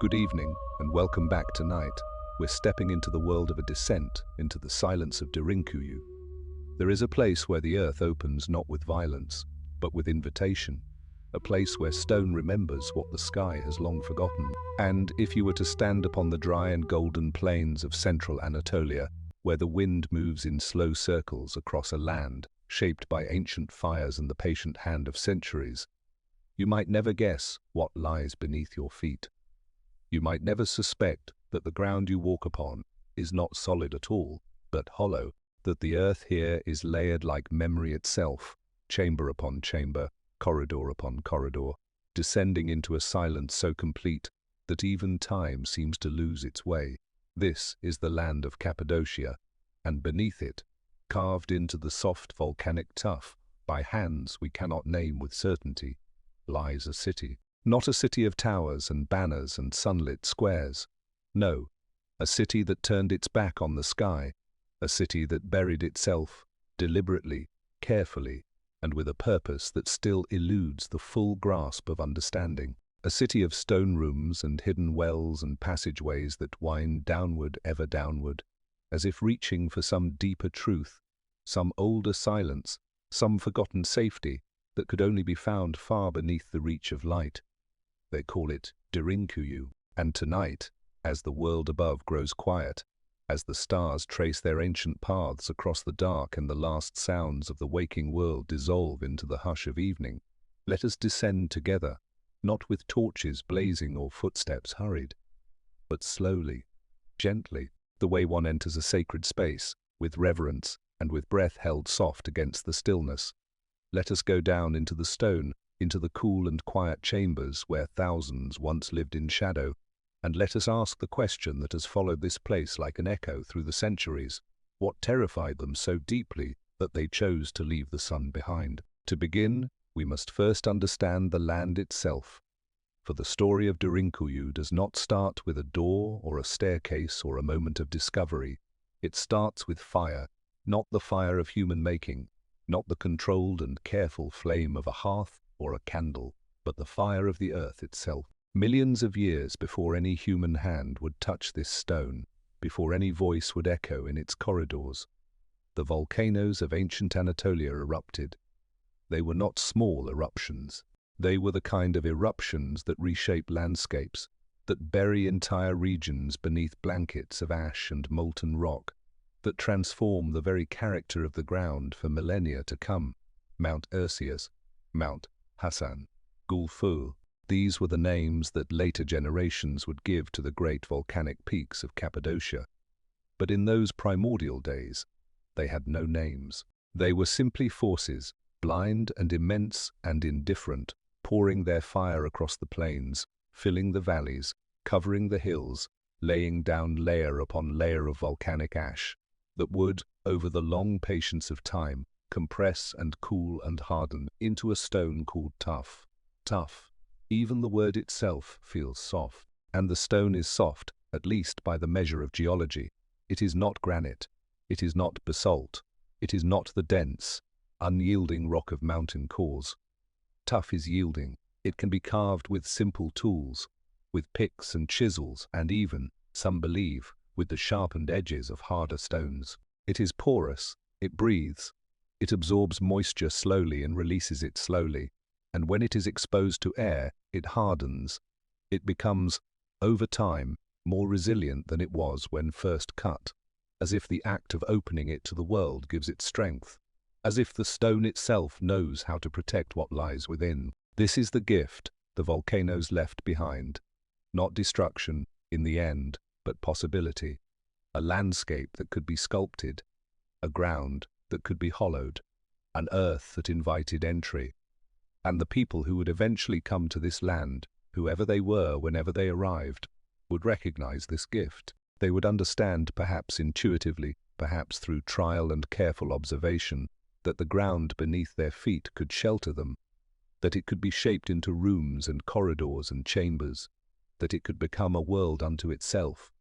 Good evening, and welcome back tonight. We're stepping into the world of a descent into the silence of Derinkuyu. There is a place where the earth opens not with violence, but with invitation. A place where stone remembers what the sky has long forgotten. And if you were to stand upon the dry and golden plains of central Anatolia, where the wind moves in slow circles across a land shaped by ancient fires and the patient hand of centuries, you might never guess what lies beneath your feet. You might never suspect that the ground you walk upon is not solid at all, but hollow, that the earth here is layered like memory itself, chamber upon chamber, corridor upon corridor, descending into a silence so complete that even time seems to lose its way. This is the land of Cappadocia, and beneath it, carved into the soft volcanic tuff by hands we cannot name with certainty, lies a city. Not a city of towers and banners and sunlit squares. No, a city that turned its back on the sky, a city that buried itself deliberately, carefully, and with a purpose that still eludes the full grasp of understanding. A city of stone rooms and hidden wells and passageways that wind downward, ever downward, as if reaching for some deeper truth, some older silence, some forgotten safety that could only be found far beneath the reach of light. They call it Derinkuyu, and tonight, as the world above grows quiet, as the stars trace their ancient paths across the dark and the last sounds of the waking world dissolve into the hush of evening, let us descend together, not with torches blazing or footsteps hurried, but slowly, gently, the way one enters a sacred space, with reverence and with breath held soft against the stillness. Let us go down into the stone, into the cool and quiet chambers where thousands once lived in shadow, and let us ask the question that has followed this place like an echo through the centuries: what terrified them so deeply that they chose to leave the sun behind? To begin, we must first understand the land itself, for the story of Derinkuyu does not start with a door or a staircase or a moment of discovery. It starts with fire, not the fire of human making, not the controlled and careful flame of a hearth or a candle, but the fire of the earth itself. Millions of years before any human hand would touch this stone, before any voice would echo in its corridors, the volcanoes of ancient Anatolia erupted. They were not small eruptions. They were the kind of eruptions that reshape landscapes, that bury entire regions beneath blankets of ash and molten rock, that transform the very character of the ground for millennia to come. Mount Erciyes, Mount Hassan, 𝘞𝘩𝘢. These were the names that later generations would give to the great volcanic peaks of Cappadocia. But in those primordial days, they had no names. They were simply forces, blind and immense and indifferent, pouring their fire across the plains, filling the valleys, covering the hills, laying down layer upon layer of volcanic ash that would, over the long patience of time, compress and cool and harden into a stone called tuff. Tuff. Even the word itself feels soft. And the stone is soft, at least by the measure of geology. It is not granite. It is not basalt. It is not the dense, unyielding rock of mountain cores. Tuff is yielding. It can be carved with simple tools, with picks and chisels, and even, some believe, with the sharpened edges of harder stones. It is porous. It breathes. It absorbs moisture slowly and releases it slowly, and when it is exposed to air, it hardens. It becomes, over time, more resilient than it was when first cut, as if the act of opening it to the world gives it strength, as if the stone itself knows how to protect what lies within. This is the gift the volcanoes left behind. Not destruction, in the end, but possibility. A landscape that could be sculpted, a ground that could be hollowed, an earth that invited entry. And the people who would eventually come to this land, whoever they were whenever they arrived, would recognize this gift. They would understand, perhaps intuitively, perhaps through trial and careful observation, that the ground beneath their feet could shelter them, that it could be shaped into rooms and corridors and chambers, that it could become a world unto itself,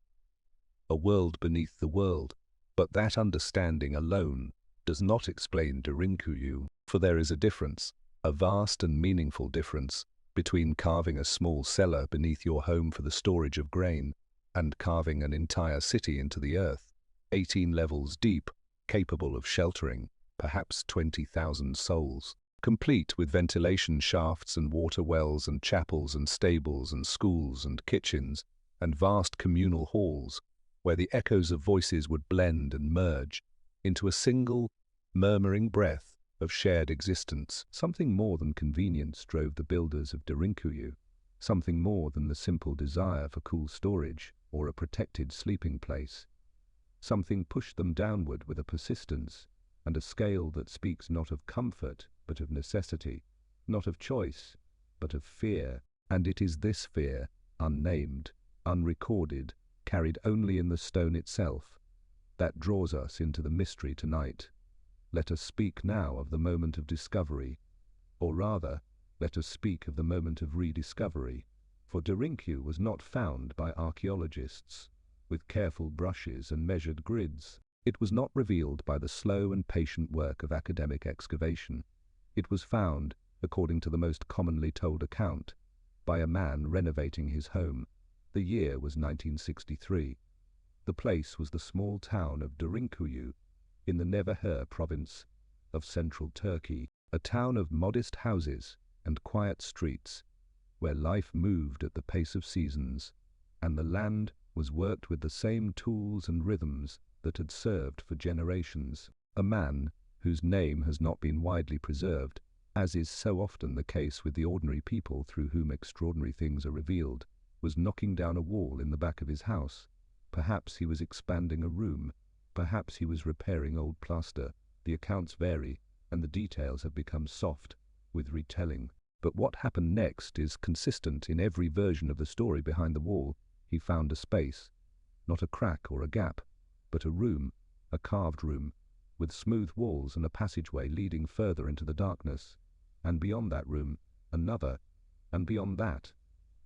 a world beneath the world. But that understanding alone does not explain Derinkuyu, for there is a difference, a vast and meaningful difference, between carving a small cellar beneath your home for the storage of grain and carving an entire city into the earth, 18 levels deep, capable of sheltering perhaps 20,000 souls, complete with ventilation shafts and water wells and chapels and stables and schools and kitchens and vast communal halls where the echoes of voices would blend and merge into a single, murmuring breath of shared existence. Something more than convenience drove the builders of Derinkuyu, something more than the simple desire for cool storage or a protected sleeping place. Something pushed them downward with a persistence and a scale that speaks not of comfort but of necessity, not of choice but of fear. And it is this fear, unnamed, unrecorded, carried only in the stone itself, that draws us into the mystery tonight. Let us speak now of the moment of discovery, or rather, let us speak of the moment of rediscovery, for Derinkuyu was not found by archaeologists with careful brushes and measured grids. It was not revealed by the slow and patient work of academic excavation. It was found, according to the most commonly told account, by a man renovating his home. The year was 1963. The place was the small town of Derinkuyu in the 𝘤𝘩𝘢𝘵 province of central Turkey, a town of modest houses and quiet streets, where life moved at the pace of seasons, and the land was worked with the same tools and rhythms that had served for generations. A man whose name has not been widely preserved, as is so often the case with the ordinary people through whom extraordinary things are revealed, was knocking down a wall in the back of his house. Perhaps he was expanding a room, perhaps he was repairing old plaster. The accounts vary, and the details have become soft with retelling. But what happened next is consistent in every version of the story. Behind the wall, he found a space, not a crack or a gap, but a room, a carved room, with smooth walls and a passageway leading further into the darkness. And beyond that room, another, and beyond that,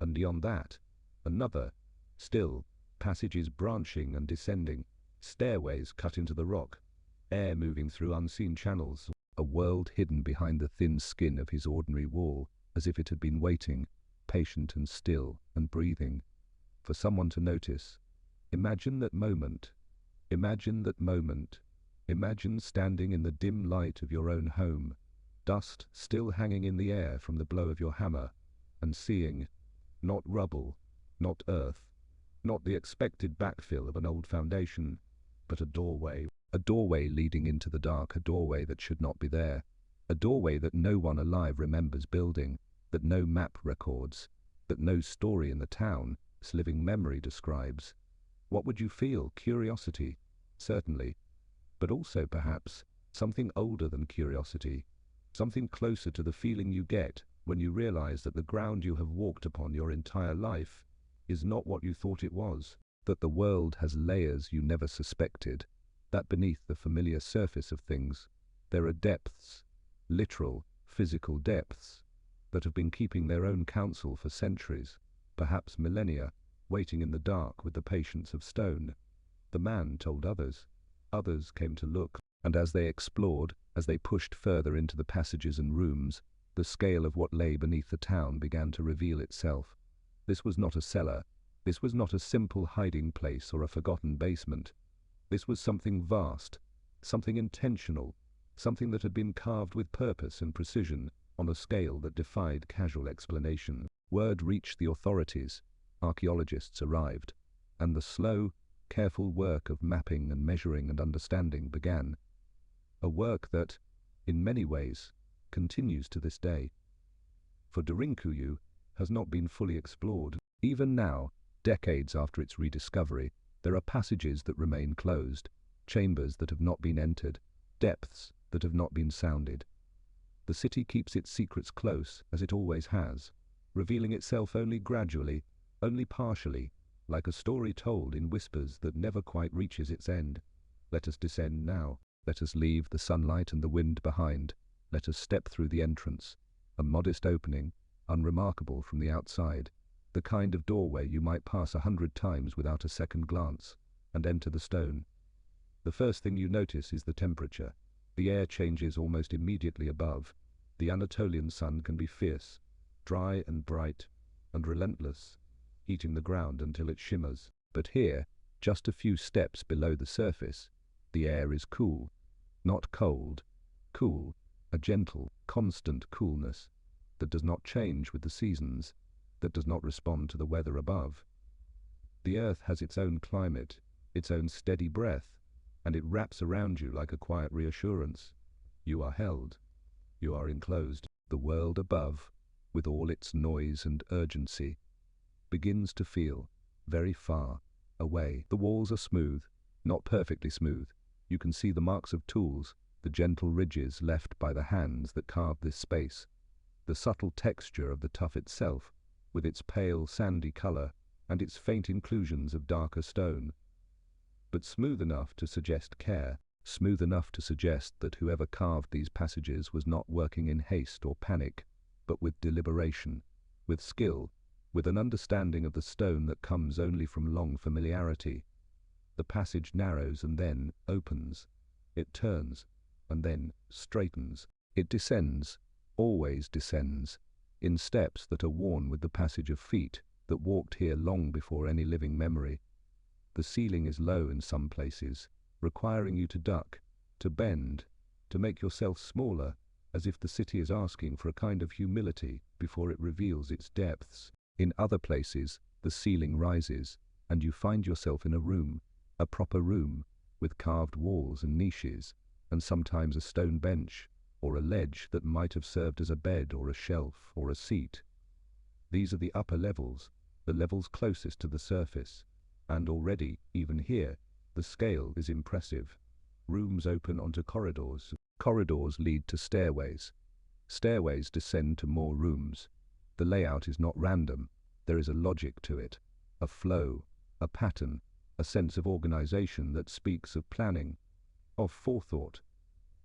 and beyond that, another, still, passages branching and descending, stairways cut into the rock, air moving through unseen channels, a world hidden behind the thin skin of his ordinary wall, as if it had been waiting, patient and still and breathing, for someone to notice. Imagine that moment. Imagine that moment. Imagine standing in the dim light of your own home, dust still hanging in the air from the blow of your hammer, and seeing, not rubble, not earth, not the expected backfill of an old foundation, but a doorway leading into the dark, a doorway that should not be there, a doorway that no one alive remembers building, that no map records, that no story in the town's living memory describes. What would you feel? Curiosity, certainly, but also perhaps something older than curiosity, something closer to the feeling you get when you realize that the ground you have walked upon your entire life is not what you thought it was, that the world has layers you never suspected, that beneath the familiar surface of things there are depths, literal, physical depths, that have been keeping their own counsel for centuries, perhaps millennia, waiting in the dark with the patience of stone. The man told others. Others came to look, and as they explored, as they pushed further into the passages and rooms, the scale of what lay beneath the town began to reveal itself. This was not a cellar. This was not a simple hiding place or a forgotten basement. This was something vast, something intentional, something that had been carved with purpose and precision on a scale that defied casual explanation. Word reached the authorities, archaeologists arrived, and the slow, careful work of mapping and measuring and understanding began. A work that, in many ways, continues to this day. For Derinkuyu has not been fully explored. Even now, decades after its rediscovery, there are passages that remain closed, chambers that have not been entered, depths that have not been sounded. The city keeps its secrets close, as it always has, revealing itself only gradually, only partially, like a story told in whispers that never quite reaches its end. Let us descend now. Let us leave the sunlight and the wind behind. Let us step through the entrance, a modest opening, unremarkable from the outside, the kind of doorway you might pass 100 times without a second glance, and enter the stone. The first thing you notice is the temperature. The air changes almost immediately above. The Anatolian sun can be fierce. dry and bright and relentless, heating the ground until it shimmers. But here, just a few steps below the surface, the air is cool, not cold, cool, a gentle, constant coolness that does not change with the seasons, that does not respond to the weather above. The earth has its own climate, its own steady breath, and it wraps around you like a quiet reassurance. You are held. You are enclosed. The world above, with all its noise and urgency, begins to feel very far away. The walls are smooth, not perfectly smooth. You can see the marks of tools, the gentle ridges left by the hands that carved this space, the subtle texture of the tuff itself, with its pale sandy color and its faint inclusions of darker stone, but smooth enough to suggest care, smooth enough to suggest that whoever carved these passages was not working in haste or panic, but with deliberation, with skill, with an understanding of the stone that comes only from long familiarity. The passage narrows and then opens. It turns and then straightens. It descends, always descends, in steps that are worn with the passage of feet that walked here long before any living memory. The ceiling is low in some places, requiring you to duck, to bend, to make yourself smaller, as if the city is asking for a kind of humility before it reveals its depths. In other places, the ceiling rises, and you find yourself in a room, a proper room, with carved walls and niches, and sometimes a stone bench, or a ledge that might have served as a bed or a shelf or a seat. These are the upper levels, the levels closest to the surface, and already, even here, the scale is impressive. Rooms open onto corridors. Corridors lead to stairways. Stairways descend to more rooms. The layout is not random. There is a logic to it, a flow, a pattern, a sense of organization that speaks of planning, of forethought,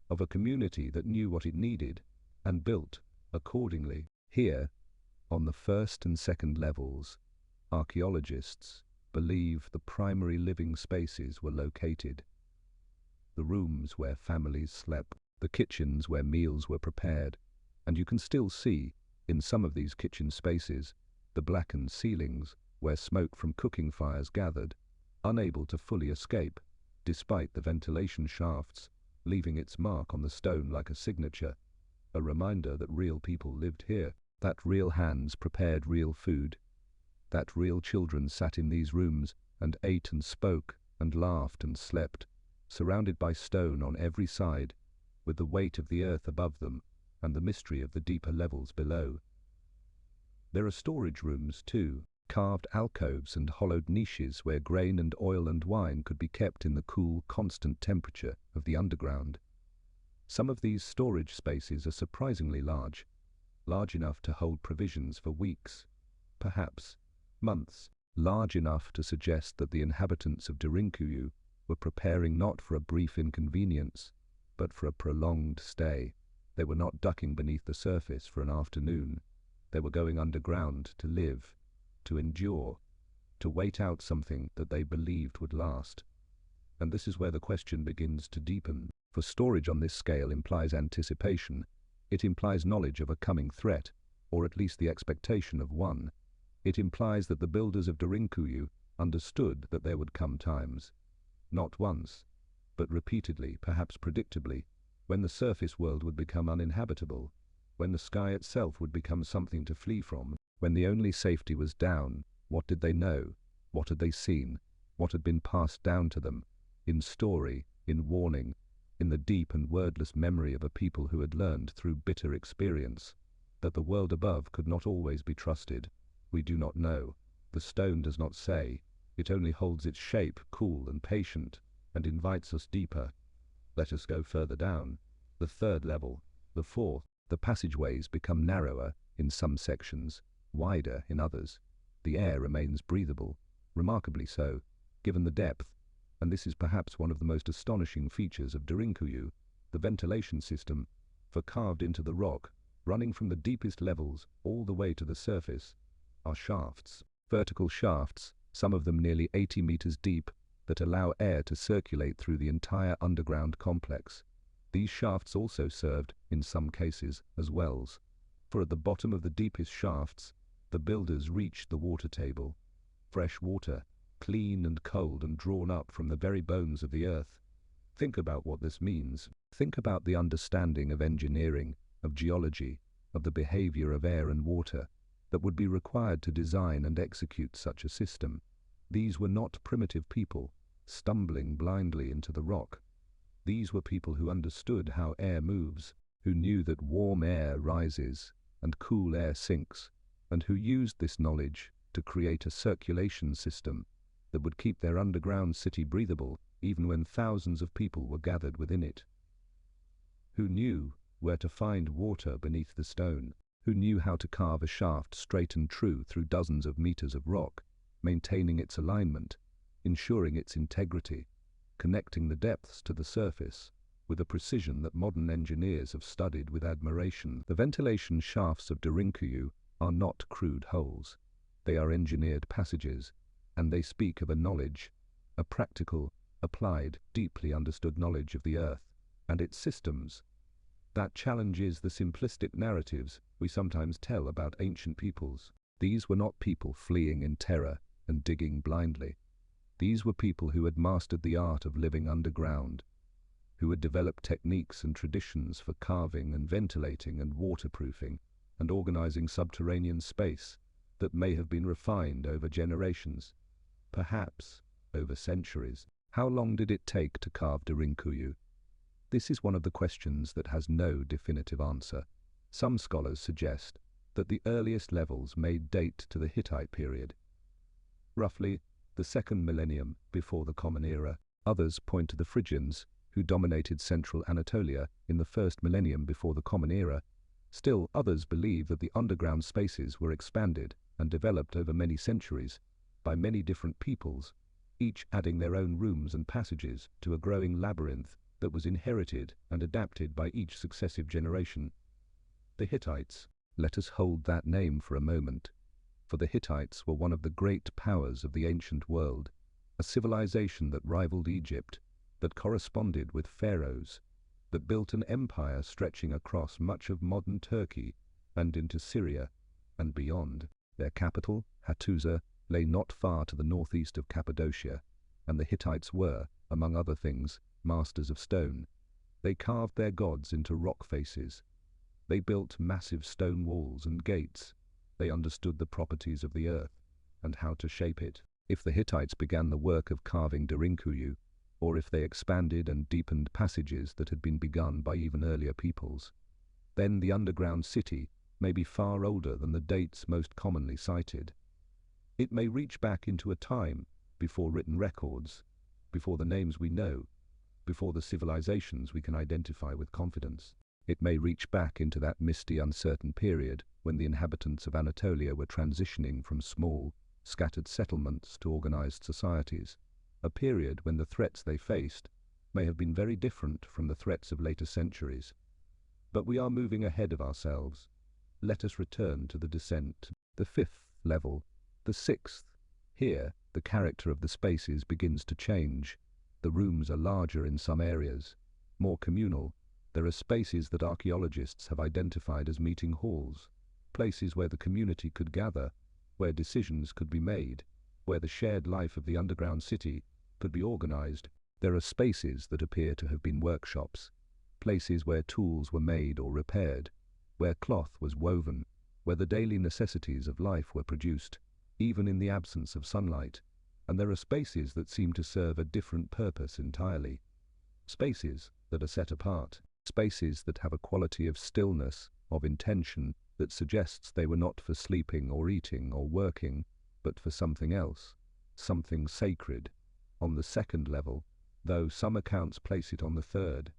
of a community that knew what it needed and built accordingly. Here, on the first and second levels, archaeologists believe the primary living spaces were located. The rooms where families slept, the kitchens where meals were prepared, and you can still see, in some of these kitchen spaces, the blackened ceilings where smoke from cooking fires gathered, unable to fully escape, despite the ventilation shafts, leaving its mark on the stone like a signature, a reminder that real people lived here, that real hands prepared real food, that real children sat in these rooms and ate and spoke and laughed and slept, surrounded by stone on every side, with the weight of the earth above them and the mystery of the deeper levels below. There are storage rooms too, carved alcoves and hollowed niches where grain and oil and wine could be kept in the cool, constant temperature of the underground. Some of these storage spaces are surprisingly large, large enough to hold provisions for weeks, perhaps months, large enough to suggest that the inhabitants of Derinkuyu were preparing not for a brief inconvenience, but for a prolonged stay. They were not ducking beneath the surface for an afternoon. They were going underground to live, to endure, to wait out something that they believed would last. And this is where the question begins to deepen. For storage on this scale implies anticipation. It implies knowledge of a coming threat, or at least the expectation of one. It implies that the builders of Derinkuyu understood that there would come times, not once, but repeatedly, perhaps predictably, when the surface world would become uninhabitable, when the sky itself would become something to flee from, when the only safety was down. What did they know? What had they seen? What had been passed down to them, in story, in warning, in the deep and wordless memory of a people who had learned through bitter experience that the world above could not always be trusted? We do not know. The stone does not say. It only holds its shape, cool and patient, and invites us deeper. Let us go further down. The third level, the fourth. The passageways become narrower in some sections, wider in others. The air remains breathable, remarkably so, given the depth, and this is perhaps one of the most astonishing features of Derinkuyu, the ventilation system, for carved into the rock, running from the deepest levels all the way to the surface, are shafts, vertical shafts, some of them nearly 80 meters deep, that allow air to circulate through the entire underground complex. These shafts also served, in some cases, as wells. For at the bottom of the deepest shafts, the builders reached the water table, fresh water, clean and cold and drawn up from the very bones of the earth. Think about what this means. Think about the understanding of engineering, of geology, of the behavior of air and water that would be required to design and execute such a system. These were not primitive people, stumbling blindly into the rock. These were people who understood how air moves, who knew that warm air rises and cool air sinks, and who used this knowledge to create a circulation system that would keep their underground city breathable even when thousands of people were gathered within it. Who knew where to find water beneath the stone, who knew how to carve a shaft straight and true through dozens of meters of rock, maintaining its alignment, ensuring its integrity, connecting the depths to the surface with a precision that modern engineers have studied with admiration. The ventilation shafts of Derinkuyu are not crude holes. They are engineered passages, and they speak of a knowledge, a practical, applied, deeply understood knowledge of the earth and its systems that challenges the simplistic narratives we sometimes tell about ancient peoples. These were not people fleeing in terror and digging blindly. These were people who had mastered the art of living underground, who had developed techniques and traditions for carving and ventilating and waterproofing and organizing subterranean space that may have been refined over generations, perhaps over centuries. How long did it take to carve Derinkuyu? This is one of the questions that has no definitive answer. Some scholars suggest that the earliest levels may date to the Hittite period, roughly the 2nd millennium before the Common Era. Others point to the Phrygians, who dominated central Anatolia in the 1st millennium before the Common Era. Still, others believe that the underground spaces were expanded and developed over many centuries by many different peoples, each adding their own rooms and passages to a growing labyrinth that was inherited and adapted by each successive generation. The Hittites. Let us hold that name for a moment, for the Hittites were one of the great powers of the ancient world, a civilization that rivaled Egypt, that corresponded with pharaohs, that built an empire stretching across much of modern Turkey and into Syria and beyond. Their capital, Hattusa, lay not far to the northeast of Cappadocia, and the Hittites were, among other things, masters of stone. They carved their gods into rock faces. They built massive stone walls and gates. They understood the properties of the earth and how to shape it. If the Hittites began the work of carving Derinkuyu, or if they expanded and deepened passages that had been begun by even earlier peoples, then the underground city may be far older than the dates most commonly cited. It may reach back into a time before written records, before the names we know, before the civilizations we can identify with confidence. It may reach back into that misty, uncertain period when the inhabitants of Anatolia were transitioning from small, scattered settlements to organized societies, a period when the threats they faced may have been very different from the threats of later centuries. But we are moving ahead of ourselves. Let us return to the descent. The 5th level, the 6th. Here, the character of the spaces begins to change. The rooms are larger in some areas, more communal. There are spaces that archaeologists have identified as meeting halls, places where the community could gather, where decisions could be made, where the shared life of the underground city could be organized. There are spaces that appear to have been workshops, places where tools were made or repaired, where cloth was woven, where the daily necessities of life were produced, even in the absence of sunlight. And there are spaces that seem to serve a different purpose entirely. Spaces that are set apart. Spaces that have a quality of stillness, of intention, that suggests they were not for sleeping or eating or working, but for something else, something sacred. On the 2nd level, though some accounts place it on the 3rd,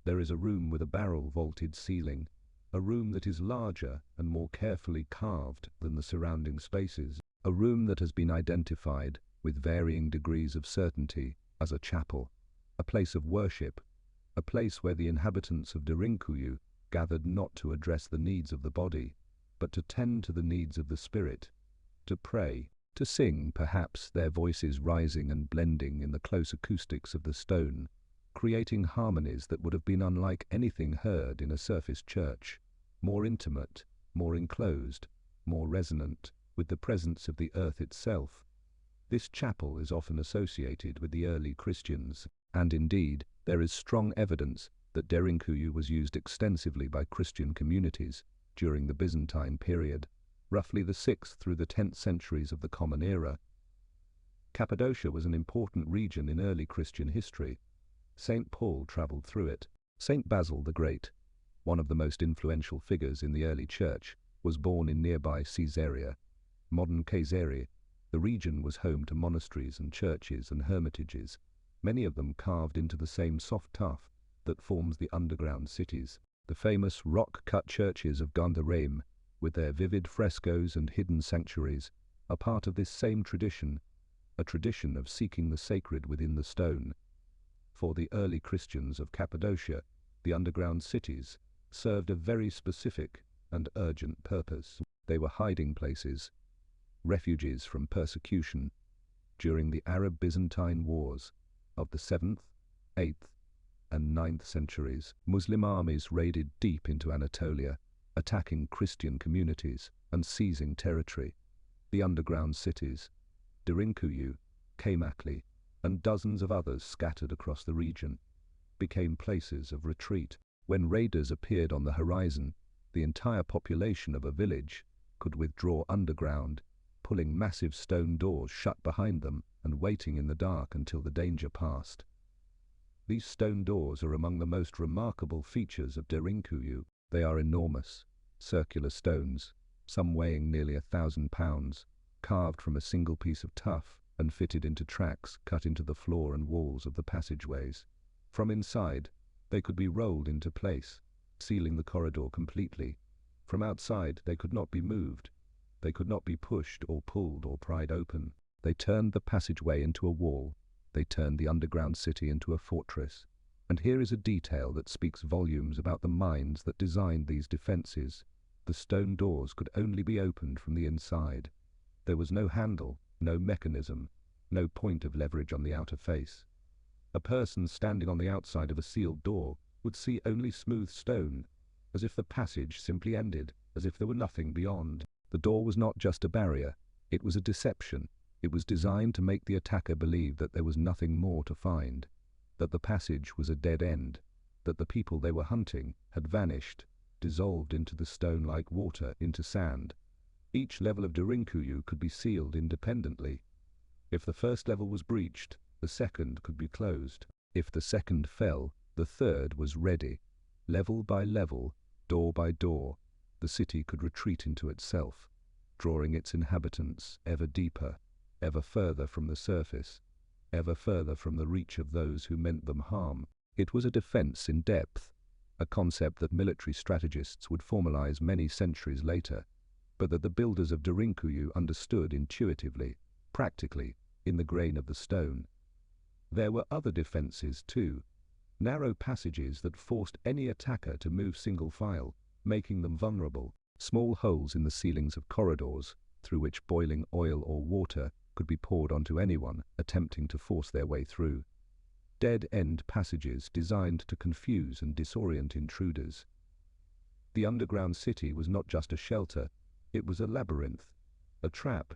there is a room with a barrel-vaulted ceiling, a room that is larger and more carefully carved than the surrounding spaces, a room that has been identified with varying degrees of certainty as a chapel, a place of worship, a place where the inhabitants of Derinkuyu gathered not to address the needs of the body, but to tend to the needs of the spirit, to pray, to sing, perhaps their voices rising and blending in the close acoustics of the stone, creating harmonies that would have been unlike anything heard in a surface church, more intimate, more enclosed, more resonant with the presence of the earth itself. This chapel is often associated with the early Christians, and indeed, there is strong evidence that Derinkuyu was used extensively by Christian communities during the Byzantine period, roughly the 6th through the 10th centuries of the Common Era. Cappadocia was an important region in early Christian history. St. Paul travelled through it. St. Basil the Great, one of the most influential figures in the early church, was born in nearby Caesarea, modern 𝘤𝑩𝘢. The region was home to monasteries and churches and hermitages, many of them carved into the same soft tuff that forms the underground cities. The famous rock-cut churches of 𝘤𝑦𝘦𝘮, with their vivid frescoes and hidden sanctuaries, are part of this same tradition, a tradition of seeking the sacred within the stone. For the early Christians of Cappadocia, the underground cities served a very specific and urgent purpose. They were hiding places, refuges from persecution. During the Arab-Byzantine wars of the 7th, 8th, and 9th centuries, Muslim armies raided deep into Anatolia, attacking Christian communities and seizing territory. The underground cities, Derinkuyu, 𝘤𝘩𝘢𝘵, and dozens of others scattered across the region, became places of retreat. When raiders appeared on the horizon, the entire population of a village could withdraw underground, pulling massive stone doors shut behind them and waiting in the dark until the danger passed. These stone doors are among the most remarkable features of Derinkuyu. They are enormous, circular stones, some weighing nearly 1,000 pounds, carved from a single piece of tuff and fitted into tracks cut into the floor and walls of the passageways. From inside, they could be rolled into place, sealing the corridor completely. From outside, they could not be moved. They could not be pushed or pulled or pried open. They turned the passageway into a wall. They turned the underground city into a fortress. And here is a detail that speaks volumes about the minds that designed these defenses. The stone doors could only be opened from the inside. There was no handle, no mechanism, no point of leverage on the outer face. A person standing on the outside of a sealed door would see only smooth stone, as if the passage simply ended, as if there were nothing beyond. The door was not just a barrier, it was a deception. It was designed to make the attacker believe that there was nothing more to find, that the passage was a dead end, that the people they were hunting had vanished, dissolved into the stone like water into sand. Each level of Derinkuyu could be sealed independently. If the first level was breached, the second could be closed. If the second fell, the third was ready. Level by level, door by door, the city could retreat into itself, drawing its inhabitants ever deeper, ever further from the surface, ever further from the reach of those who meant them harm. It was a defense in depth, a concept that military strategists would formalize many centuries later, but that the builders of Derinkuyu understood intuitively, practically, in the grain of the stone. There were other defenses too, narrow passages that forced any attacker to move single file, making them vulnerable, small holes in the ceilings of corridors through which boiling oil or water could be poured onto anyone attempting to force their way through. Dead-end passages designed to confuse and disorient intruders. The underground city was not just a shelter, it was a labyrinth, a trap,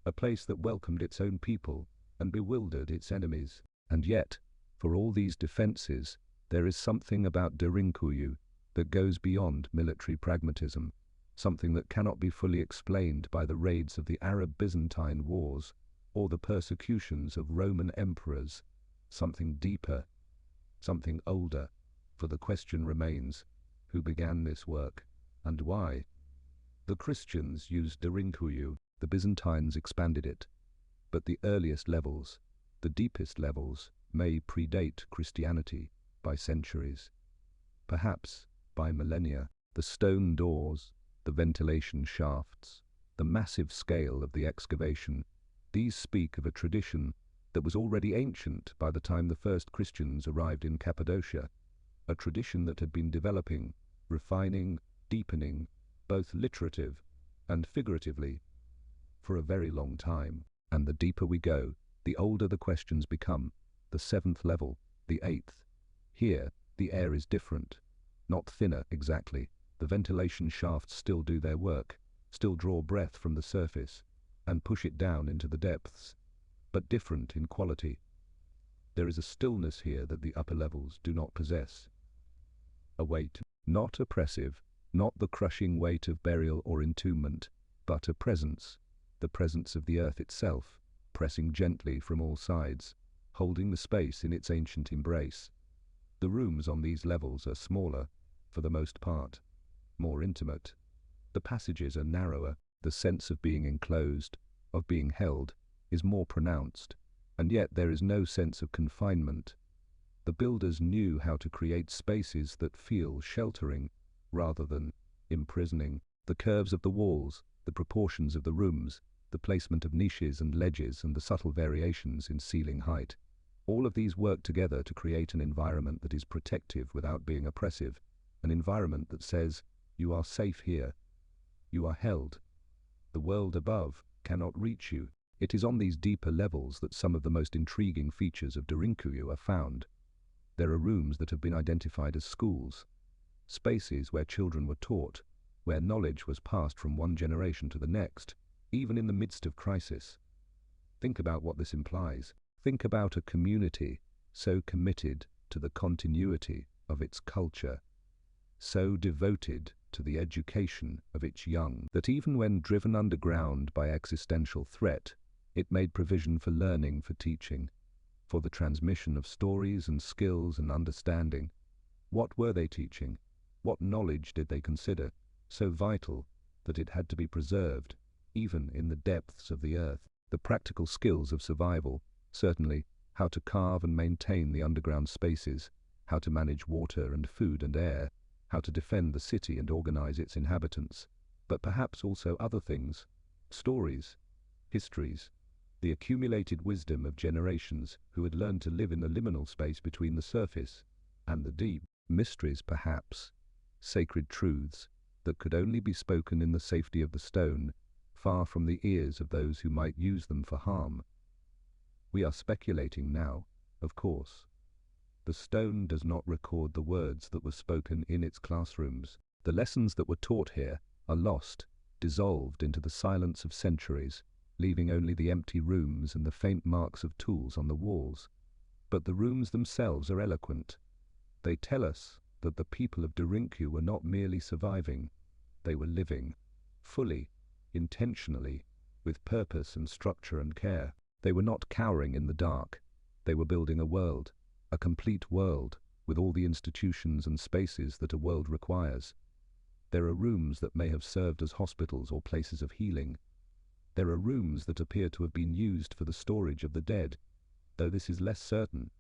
a place that welcomed its own people and bewildered its enemies. And yet, for all these defenses, there is something about Derinkuyu that goes beyond military pragmatism, something that cannot be fully explained by the raids of the Arab-Byzantine wars or the persecutions of Roman emperors, something deeper, something older, for the question remains, who began this work, and why? The Christians used Derinkuyu, the Byzantines expanded it, but the earliest levels, the deepest levels, may predate Christianity by centuries, perhaps by millennia. The stone doors, the ventilation shafts, the massive scale of the excavation, these speak of a tradition that was already ancient by the time the first Christians arrived in Cappadocia, a tradition that had been developing, refining, deepening, both literative and figuratively, for a very long time. And the deeper we go, the older the questions become. The 7th level, the 8th. Here, the air is different, not thinner exactly, The ventilation shafts still do their work, still draw breath from the surface, and push it down into the depths, but different in quality. There is a stillness here that the upper levels do not possess. A weight, not oppressive, not the crushing weight of burial or entombment, but a presence, the presence of the earth itself, pressing gently from all sides, holding the space in its ancient embrace. The rooms on these levels are smaller, for the most part, more intimate. The passages are narrower, the sense of being enclosed, of being held, is more pronounced, and yet there is no sense of confinement. The builders knew how to create spaces that feel sheltering, rather than imprisoning. The curves of the walls, the proportions of the rooms, the placement of niches and ledges, and the subtle variations in ceiling height. All of these work together to create an environment that is protective without being oppressive, an environment that says, you are safe here, you are held. The world above cannot reach you. It is on these deeper levels that some of the most intriguing features of Derinkuyu are found. There are rooms that have been identified as schools, spaces where children were taught, where knowledge was passed from one generation to the next, even in the midst of crisis. Think about what this implies. Think about a community so committed to the continuity of its culture, so devoted to the education of its young, that even when driven underground by existential threat, it made provision for learning, for teaching, for the transmission of stories and skills and understanding. What were they teaching? What knowledge did they consider so vital that it had to be preserved, even in the depths of the earth? The practical skills of survival, certainly, how to carve and maintain the underground spaces, how to manage water and food and air, how to defend the city and organize its inhabitants, but perhaps also other things, stories, histories, the accumulated wisdom of generations who had learned to live in the liminal space between the surface and the deep. Mysteries, perhaps, sacred truths that could only be spoken in the safety of the stone, far from the ears of those who might use them for harm. We are speculating now, of course. The stone does not record the words that were spoken in its classrooms. The lessons that were taught here are lost, dissolved into the silence of centuries, leaving only the empty rooms and the faint marks of tools on the walls. But the rooms themselves are eloquent. They tell us that the people of Derinkuyu were not merely surviving, they were living, fully, intentionally, with purpose and structure and care. They were not cowering in the dark. They were building a world, a complete world, with all the institutions and spaces that a world requires. There are rooms that may have served as hospitals or places of healing. There are rooms that appear to have been used for the storage of the dead, though this is less certain,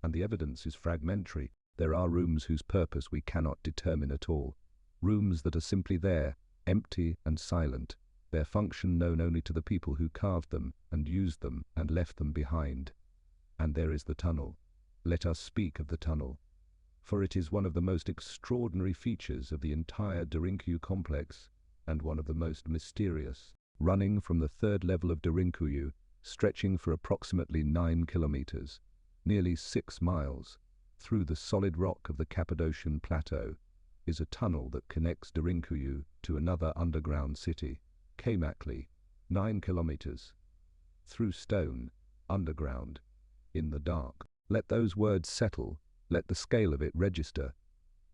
and the evidence is fragmentary. There are rooms whose purpose we cannot determine at all, rooms that are simply there, empty and silent, their function known only to the people who carved them and used them and left them behind. And there is the tunnel. Let us speak of the tunnel, for it is one of the most extraordinary features of the entire Derinkuyu complex and one of the most mysterious. Running from the third level of Derinkuyu, stretching for approximately 9 kilometers, nearly 6 miles, through the solid rock of the Cappadocian plateau, is a tunnel that connects Derinkuyu to another underground city, 𝘞𝘩𝘢𝘐, 9 kilometers, through stone, underground, in the dark. Let those words settle, let the scale of it register.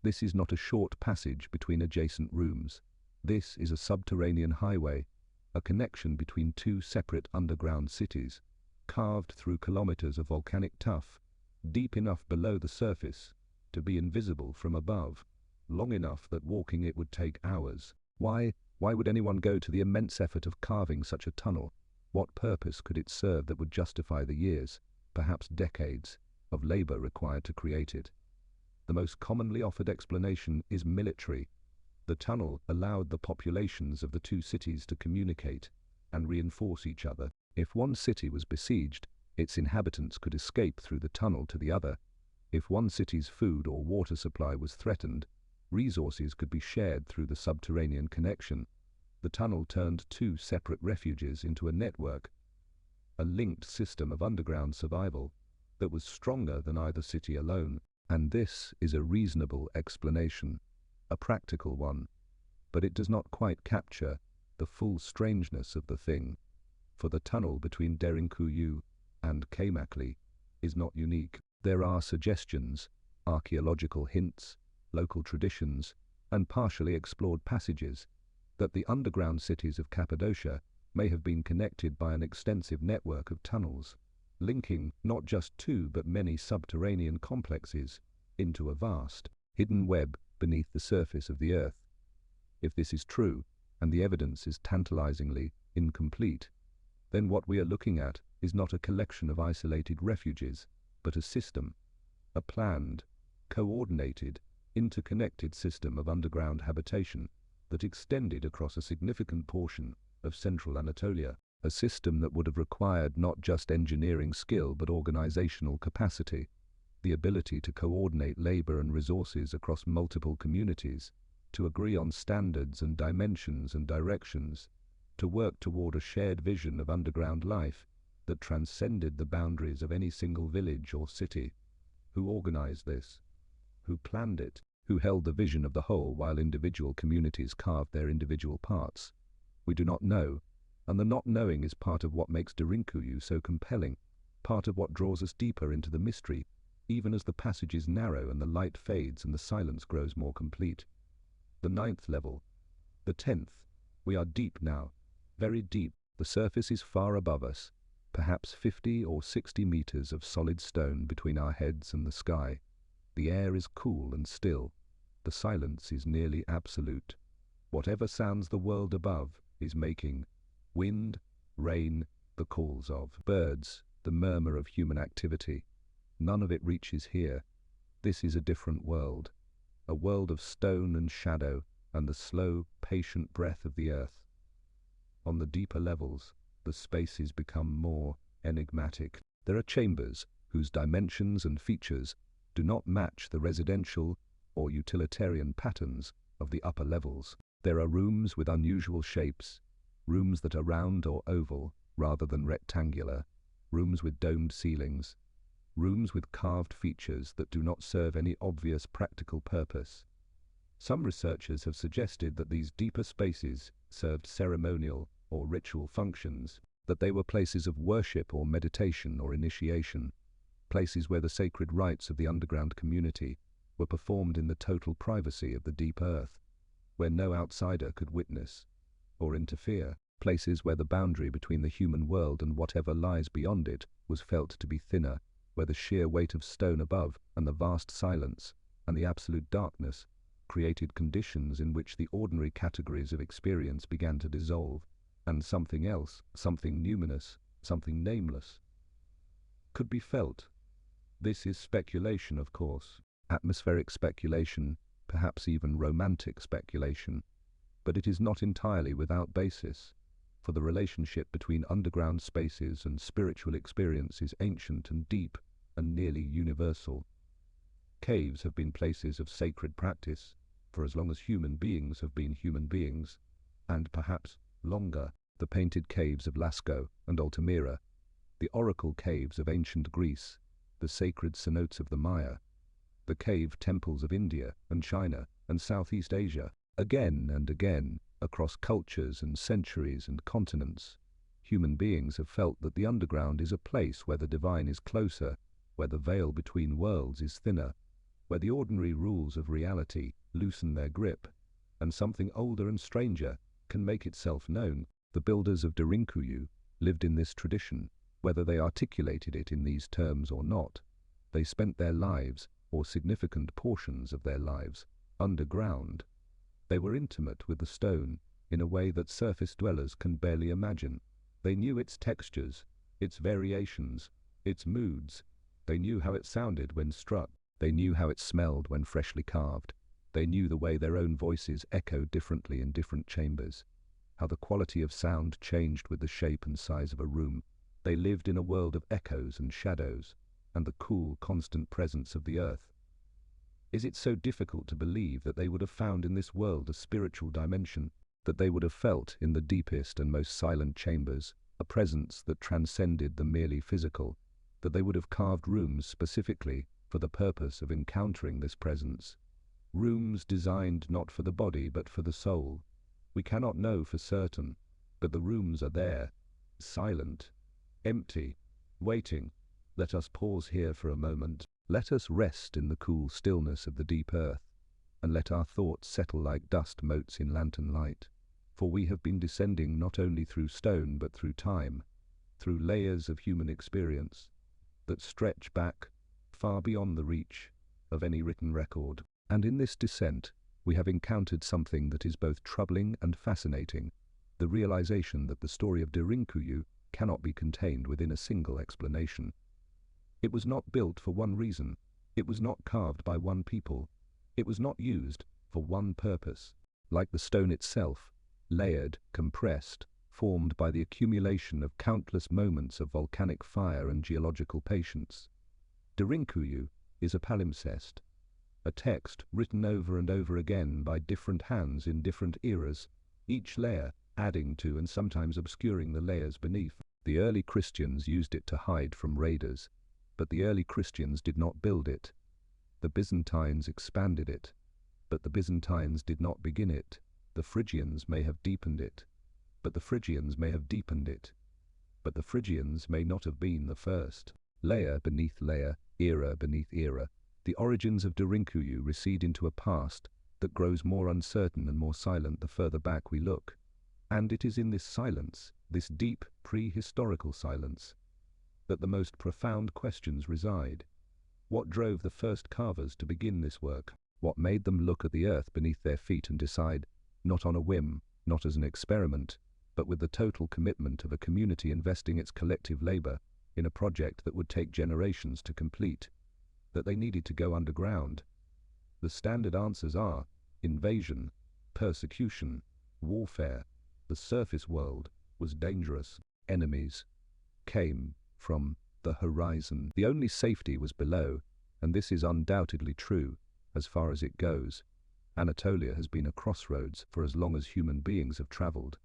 This is not a short passage between adjacent rooms. This is a subterranean highway, a connection between two separate underground cities, carved through kilometers of volcanic tuff, deep enough below the surface to be invisible from above, long enough that walking it would take hours. Why would anyone go to the immense effort of carving such a tunnel? What purpose could it serve that would justify the years, perhaps decades, of labor required to create it? The most commonly offered explanation is military. The tunnel allowed the populations of the two cities to communicate and reinforce each other. If one city was besieged, its inhabitants could escape through the tunnel to the other. If one city's food or water supply was threatened, resources could be shared through the subterranean connection. The tunnel turned two separate refuges into a network, a linked system of underground survival that was stronger than either city alone. And this is a reasonable explanation, a practical one. but it does not quite capture the full strangeness of the thing, for the tunnel between Derinkuyu and 𝘤𝘦𝘦𝘱𝘐 is not unique. There are suggestions, archaeological hints, local traditions, and partially explored passages that the underground cities of Cappadocia may have been connected by an extensive network of tunnels, linking not just two but many subterranean complexes into a vast, hidden web beneath the surface of the earth. If this is true, and the evidence is tantalizingly incomplete, then what we are looking at is not a collection of isolated refuges, but a system, a planned, coordinated, interconnected system of underground habitation that extended across a significant portion of central Anatolia, a system that would have required not just engineering skill but organizational capacity, the ability to coordinate labor and resources across multiple communities, to agree on standards and dimensions and directions, to work toward a shared vision of underground life that transcended the boundaries of any single village or city. Who organized this? Who planned it? Who held the vision of the whole while individual communities carved their individual parts? We do not know, and the not knowing is part of what makes Derinkuyu so compelling, part of what draws us deeper into the mystery, even as the passages narrow and the light fades and the silence grows more complete. The 9th level. The 10th. We are deep now, very deep. The surface is far above us, perhaps 50 or 60 meters of solid stone between our heads and the sky. The air is cool and still. The silence is nearly absolute. Whatever sounds the world above is making: wind, rain, the calls of birds, the murmur of human activity. None of it reaches here. This is a different world, a world of stone and shadow and the slow, patient breath of the earth. On the deeper levels, the spaces become more enigmatic. There are chambers whose dimensions and features do not match the residential or utilitarian patterns of the upper levels. There are rooms with unusual shapes, rooms that are round or oval rather than rectangular, rooms with domed ceilings, rooms with carved features that do not serve any obvious practical purpose. Some researchers have suggested that these deeper spaces served ceremonial or ritual functions, that they were places of worship or meditation or initiation, places where the sacred rites of the underground community were performed in the total privacy of the deep earth, where no outsider could witness or interfere, places where the boundary between the human world and whatever lies beyond it was felt to be thinner, where the sheer weight of stone above and the vast silence and the absolute darkness created conditions in which the ordinary categories of experience began to dissolve, and something else, something numinous, something nameless, could be felt. This is speculation, of course, atmospheric speculation, perhaps even romantic speculation, but it is not entirely without basis, for the relationship between underground spaces and spiritual experience is ancient and deep and nearly universal. Caves have been places of sacred practice for as long as human beings have been human beings, and perhaps longer. The painted caves of Lascaux and Altamira, the oracle caves of ancient Greece, the sacred cenotes of the Maya, the cave temples of India and China and Southeast Asia. Again and again, across cultures and centuries and continents, human beings have felt that the underground is a place where the divine is closer, where the veil between worlds is thinner, where the ordinary rules of reality loosen their grip, and something older and stranger can make itself known. The builders of Derinkuyu lived in this tradition, whether they articulated it in these terms or not. They spent their lives, or significant portions of their lives, underground. They were intimate with the stone in a way that surface dwellers can barely imagine. They knew its textures, its variations, its moods. They knew how it sounded when struck. They knew how it smelled when freshly carved. They knew the way their own voices echoed differently in different chambers, how the quality of sound changed with the shape and size of a room. They lived in a world of echoes and shadows, and the cool, constant presence of the earth. Is it so difficult to believe that they would have found in this world a spiritual dimension, that they would have felt in the deepest and most silent chambers a presence that transcended the merely physical, that they would have carved rooms specifically for the purpose of encountering this presence, rooms designed not for the body but for the soul? We cannot know for certain, but the rooms are there, silent, empty, waiting. Let us pause here for a moment. Let us rest in the cool stillness of the deep earth, and let our thoughts settle like dust motes in lantern light. For we have been descending not only through stone but through time, through layers of human experience that stretch back far beyond the reach of any written record. And in this descent, we have encountered something that is both troubling and fascinating, the realization that the story of Derinkuyu cannot be contained within a single explanation. It was not built for one reason. It was not carved by one people. It was not used for one purpose. Like the stone itself, layered, compressed, formed by the accumulation of countless moments of volcanic fire and geological patience. Derinkuyu is a palimpsest, a text written over and over again by different hands in different eras, each layer adding to and sometimes obscuring the layers beneath. The early Christians used it to hide from raiders, but the early Christians did not build it. The Byzantines expanded it, but the Byzantines did not begin it. The Phrygians may have deepened it, but the Phrygians may have deepened it, but the Phrygians may not have been the first. Layer beneath layer, era beneath era, the origins of Derinkuyu recede into a past that grows more uncertain and more silent the further back we look. And it is in this silence, this deep, prehistorical silence, that the most profound questions reside. What drove the first carvers to begin this work? What made them look at the earth beneath their feet and decide, not on a whim, not as an experiment, but with the total commitment of a community investing its collective labor in a project that would take generations to complete, that they needed to go underground? The standard answers are invasion, persecution, warfare. The surface world was dangerous. Enemies came from the horizon. The only safety was below, and this is undoubtedly true as far as it goes. Anatolia has been a crossroads for as long as human beings have traveled,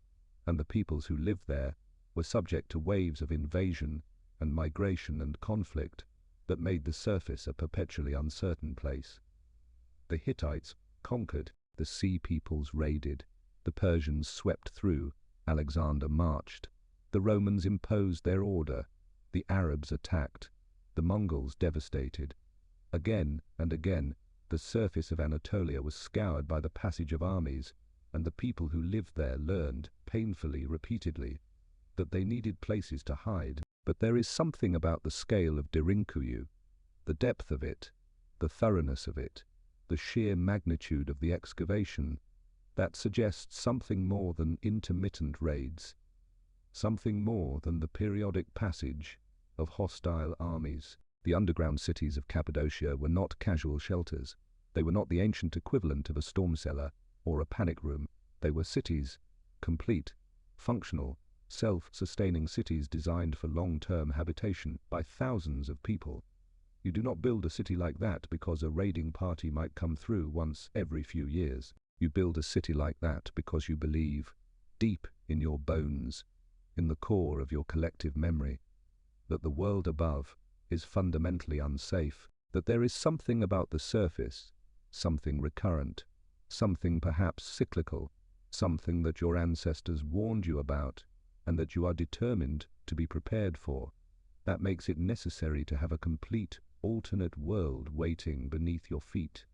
and the peoples who lived there were subject to waves of invasion and migration and conflict that made the surface a perpetually uncertain place. The Hittites conquered, the sea peoples raided, the Persians swept through, Alexander marched, the Romans imposed their order, the Arabs attacked, the Mongols devastated. Again and again, the surface of Anatolia was scoured by the passage of armies, and the people who lived there learned, painfully, repeatedly, that they needed places to hide. But there is something about the scale of Derinkuyu, the depth of it, the thoroughness of it, the sheer magnitude of the excavation, that suggests something more than intermittent raids, something more than the periodic passage of hostile armies. The underground cities of Cappadocia were not casual shelters. They were not the ancient equivalent of a storm cellar or a panic room. They were cities, complete, functional, self-sustaining cities designed for long-term habitation by thousands of people. You do not build a city like that because a raiding party might come through once every few years. You build a city like that because you believe, deep in your bones, in the core of your collective memory, that the world above is fundamentally unsafe, that there is something about the surface, something recurrent, something perhaps cyclical, something that your ancestors warned you about, and that you are determined to be prepared for, that makes it necessary to have a complete, alternate world waiting beneath your feet.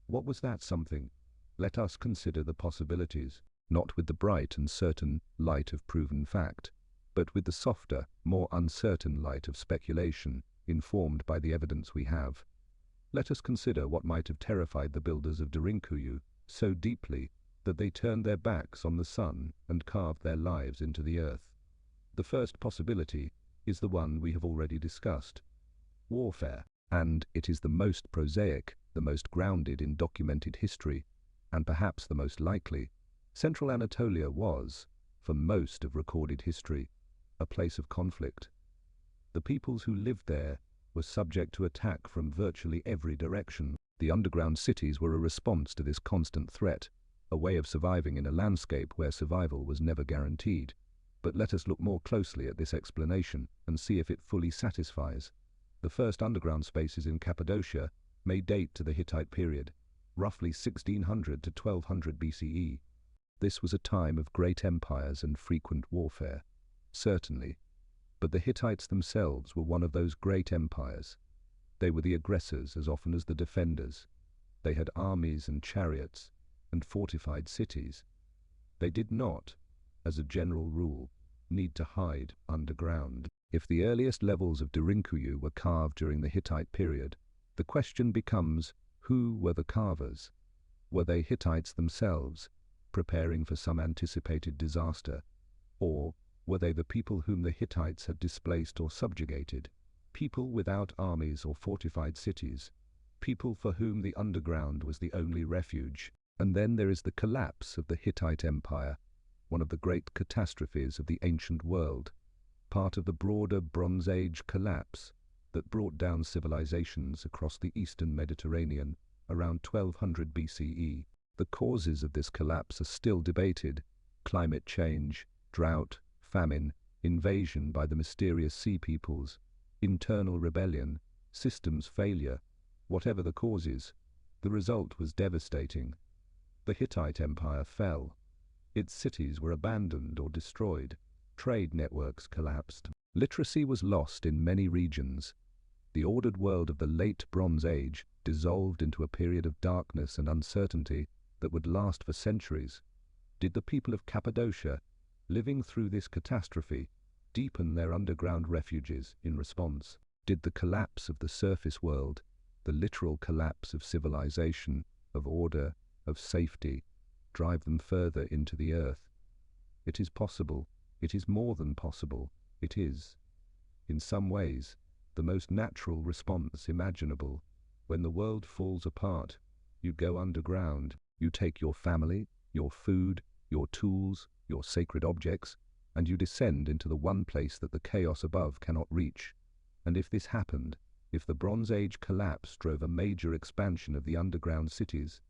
What was that something? Let us consider the possibilities, not with the bright and certain light of proven fact, but with the softer, more uncertain light of speculation, informed by the evidence we have. Let us consider what might have terrified the builders of Derinkuyu so deeply that they turned their backs on the sun and carved their lives into the earth. The first possibility is the one we have already discussed: warfare. And it is the most prosaic, the most grounded in documented history, and perhaps the most likely. Central Anatolia was, for most of recorded history, a place of conflict. The peoples who lived there were subject to attack from virtually every direction. The underground cities were a response to this constant threat, a way of surviving in a landscape where survival was never guaranteed. But let us look more closely at this explanation and see if it fully satisfies. The first underground spaces in Cappadocia may date to the Hittite period, roughly 1600 to 1200 BCE. This was a time of great empires and frequent warfare, certainly, but the Hittites themselves were one of those great empires. They were the aggressors as often as the defenders. They had armies and chariots and fortified cities. They did not, as a general rule, need to hide underground. If the earliest levels of Derinkuyu were carved during the Hittite period, the question becomes, who were the carvers? Were they Hittites themselves, preparing for some anticipated disaster? Or were they the people whom the Hittites had displaced or subjugated? People without armies or fortified cities, people for whom the underground was the only refuge. And then there is the collapse of the Hittite Empire, one of the great catastrophes of the ancient world, part of the broader Bronze Age collapse that brought down civilizations across the eastern Mediterranean around 1200 BCE. The causes of this collapse are still debated: climate change, drought, famine, invasion by the mysterious sea peoples, internal rebellion, systems failure. Whatever the causes, the result was devastating. The Hittite Empire fell. Its cities were abandoned or destroyed. Trade networks collapsed. Literacy was lost in many regions. The ordered world of the late Bronze Age dissolved into a period of darkness and uncertainty that would last for centuries. Did the people of Cappadocia, living through this catastrophe, deepen their underground refuges in response? Did the collapse of the surface world, the literal collapse of civilization, of order, of safety, drive them further into the earth? It is possible. It is more than possible. It is, in some ways, the most natural response imaginable. When the world falls apart, you go underground. You take your family, your food, your tools, your sacred objects, and you descend into the one place that the chaos above cannot reach. And if this happened, if the Bronze Age collapse drove a major expansion of the underground cities,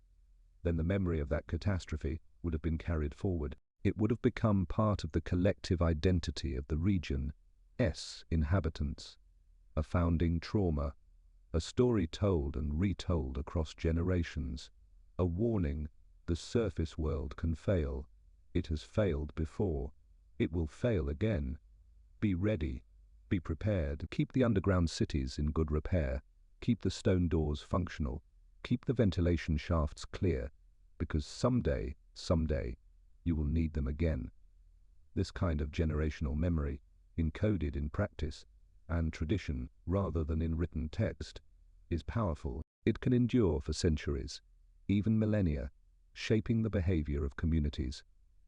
then the memory of that catastrophe would have been carried forward. It would have become part of the collective identity of the region's inhabitants, a founding trauma, a story told and retold across generations, a warning: the surface world can fail. It has failed before. It will fail again. Be ready. Be prepared. Keep the underground cities in good repair. Keep the stone doors functional. Keep the ventilation shafts clear, because someday, you will need them again. This kind of generational memory, encoded in practice and tradition rather than in written text, is powerful. It can endure for centuries, even millennia, shaping the behavior of communities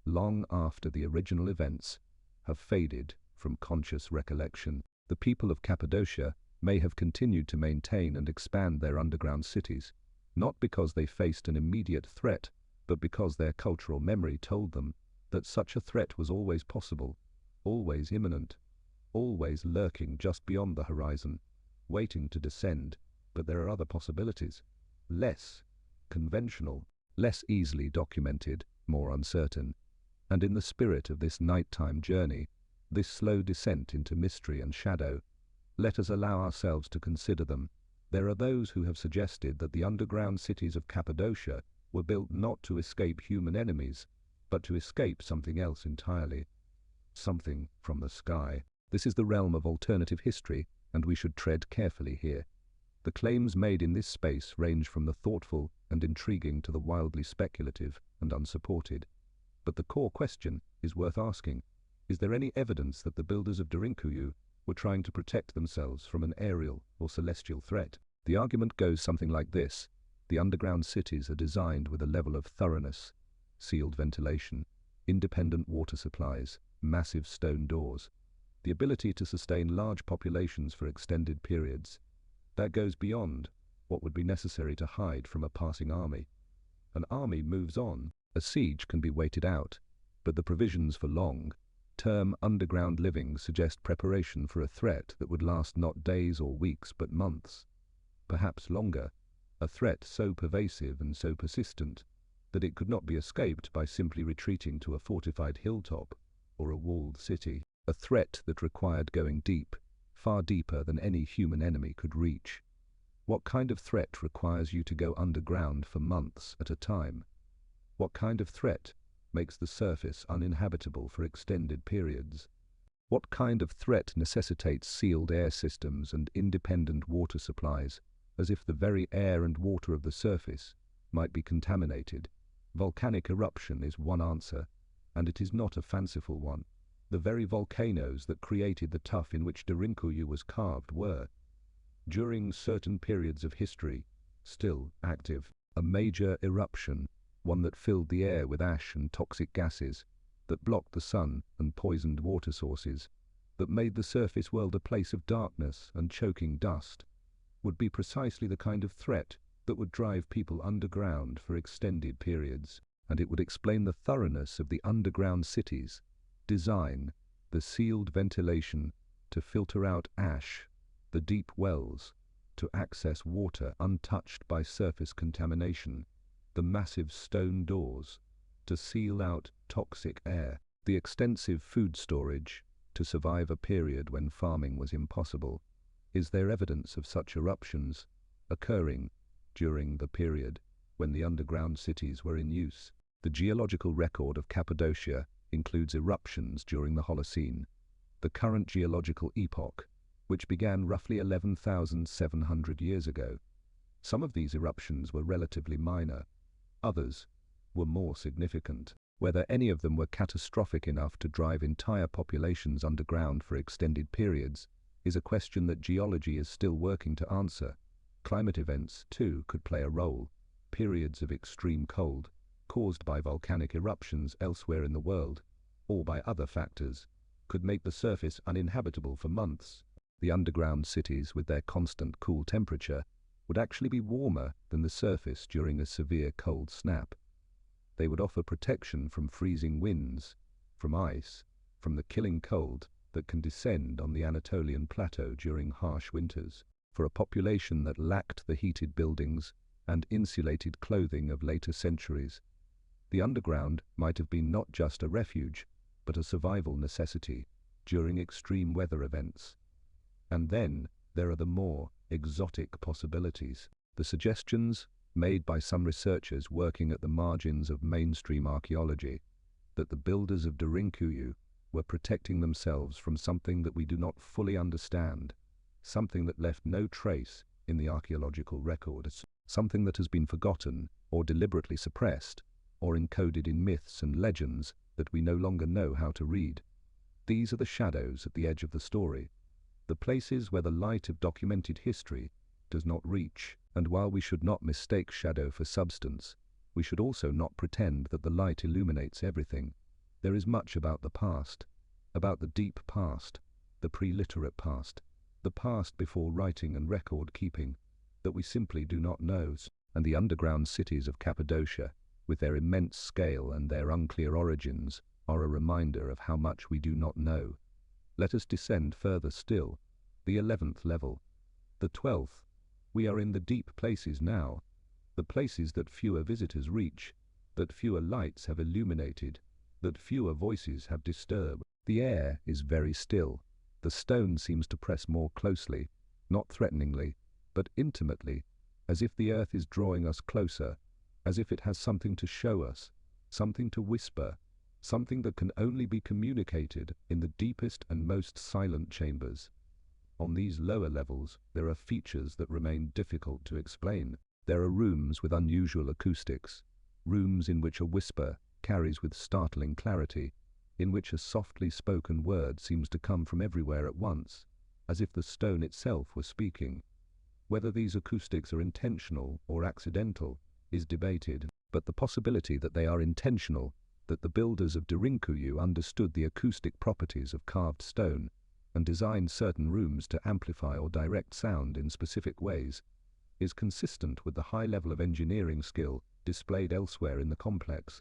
long after the original events have faded from conscious recollection. The people of Cappadocia may have continued to maintain and expand their underground cities, not because they faced an immediate threat, but because their cultural memory told them that such a threat was always possible, always imminent, always lurking just beyond the horizon, waiting to descend. But there are other possibilities, less conventional, less easily documented, more uncertain. And in the spirit of this nighttime journey, this slow descent into mystery and shadow, let us allow ourselves to consider them. There are those who have suggested that the underground cities of Cappadocia were built not to escape human enemies, but to escape something else entirely. Something from the sky. This is the realm of alternative history, and we should tread carefully here. The claims made in this space range from the thoughtful and intriguing to the wildly speculative and unsupported. But the core question is worth asking: is there any evidence that the builders of Derinkuyu were trying to protect themselves from an aerial or celestial threat? The argument goes something like this: the underground cities are designed with a level of thoroughness, sealed ventilation, independent water supplies, massive stone doors, the ability to sustain large populations for extended periods. That goes beyond what would be necessary to hide from a passing army. An army moves on. A siege can be waited out, but the provisions for long-term underground living suggest preparation for a threat that would last not days or weeks but months, perhaps longer, a threat so pervasive and so persistent that it could not be escaped by simply retreating to a fortified hilltop or a walled city, a threat that required going deep, far deeper than any human enemy could reach. What kind of threat requires you to go underground for months at a time? What kind of threat makes the surface uninhabitable for extended periods? What kind of threat necessitates sealed air systems and independent water supplies, as if the very air and water of the surface might be contaminated? Volcanic eruption is one answer, and it is not a fanciful one. The very volcanoes that created the tuff in which Derinkuyu was carved were, during certain periods of history, still active. A major eruption, one that filled the air with ash and toxic gases, that blocked the sun and poisoned water sources, that made the surface world a place of darkness and choking dust, would be precisely the kind of threat that would drive people underground for extended periods, and it would explain the thoroughness of the underground cities' design, the sealed ventilation to filter out ash, the deep wells to access water untouched by surface contamination, the massive stone doors to seal out toxic air, the extensive food storage to survive a period when farming was impossible. Is there evidence of such eruptions occurring during the period when the underground cities were in use? The geological record of Cappadocia includes eruptions during the Holocene, the current geological epoch, which began roughly 11,700 years ago. Some of these eruptions were relatively minor, others were more significant. Whether any of them were catastrophic enough to drive entire populations underground for extended periods is a question that geology is still working to answer. Climate events, too, could play a role. Periods of extreme cold, caused by volcanic eruptions elsewhere in the world, or by other factors, could make the surface uninhabitable for months. The underground cities, with their constant cool temperature, would actually be warmer than the surface during a severe cold snap. They would offer protection from freezing winds, from ice, from the killing cold that can descend on the Anatolian plateau during harsh winters. For a population that lacked the heated buildings and insulated clothing of later centuries, the underground might have been not just a refuge, but a survival necessity during extreme weather events. And then there are the more exotic possibilities. The suggestions made by some researchers working at the margins of mainstream archaeology that the builders of Derinkuyu were protecting themselves from something that we do not fully understand, something that left no trace in the archaeological record, something that has been forgotten or deliberately suppressed or encoded in myths and legends that we no longer know how to read. These are the shadows at the edge of the story, the places where the light of documented history does not reach. And while we should not mistake shadow for substance, we should also not pretend that the light illuminates everything. There is much about the past, about the deep past, the pre-literate past, the past before writing and record keeping, that we simply do not know. And the underground cities of Cappadocia, with their immense scale and their unclear origins, are a reminder of how much we do not know. Let us descend further still, the 11th level, the 12th. We are in the deep places now, the places that fewer visitors reach, that fewer lights have illuminated, that fewer voices have disturbed. The air is very still. The stone seems to press more closely, not threateningly, but intimately, as if the earth is drawing us closer, as if it has something to show us, something to whisper, something that can only be communicated in the deepest and most silent chambers. On these lower levels, there are features that remain difficult to explain. There are rooms with unusual acoustics, rooms in which a whisper carries with startling clarity, in which a softly spoken word seems to come from everywhere at once, as if the stone itself were speaking. Whether these acoustics are intentional or accidental is debated, but the possibility that they are intentional, that the builders of Derinkuyu understood the acoustic properties of carved stone and designed certain rooms to amplify or direct sound in specific ways, is consistent with the high level of engineering skill displayed elsewhere in the complex.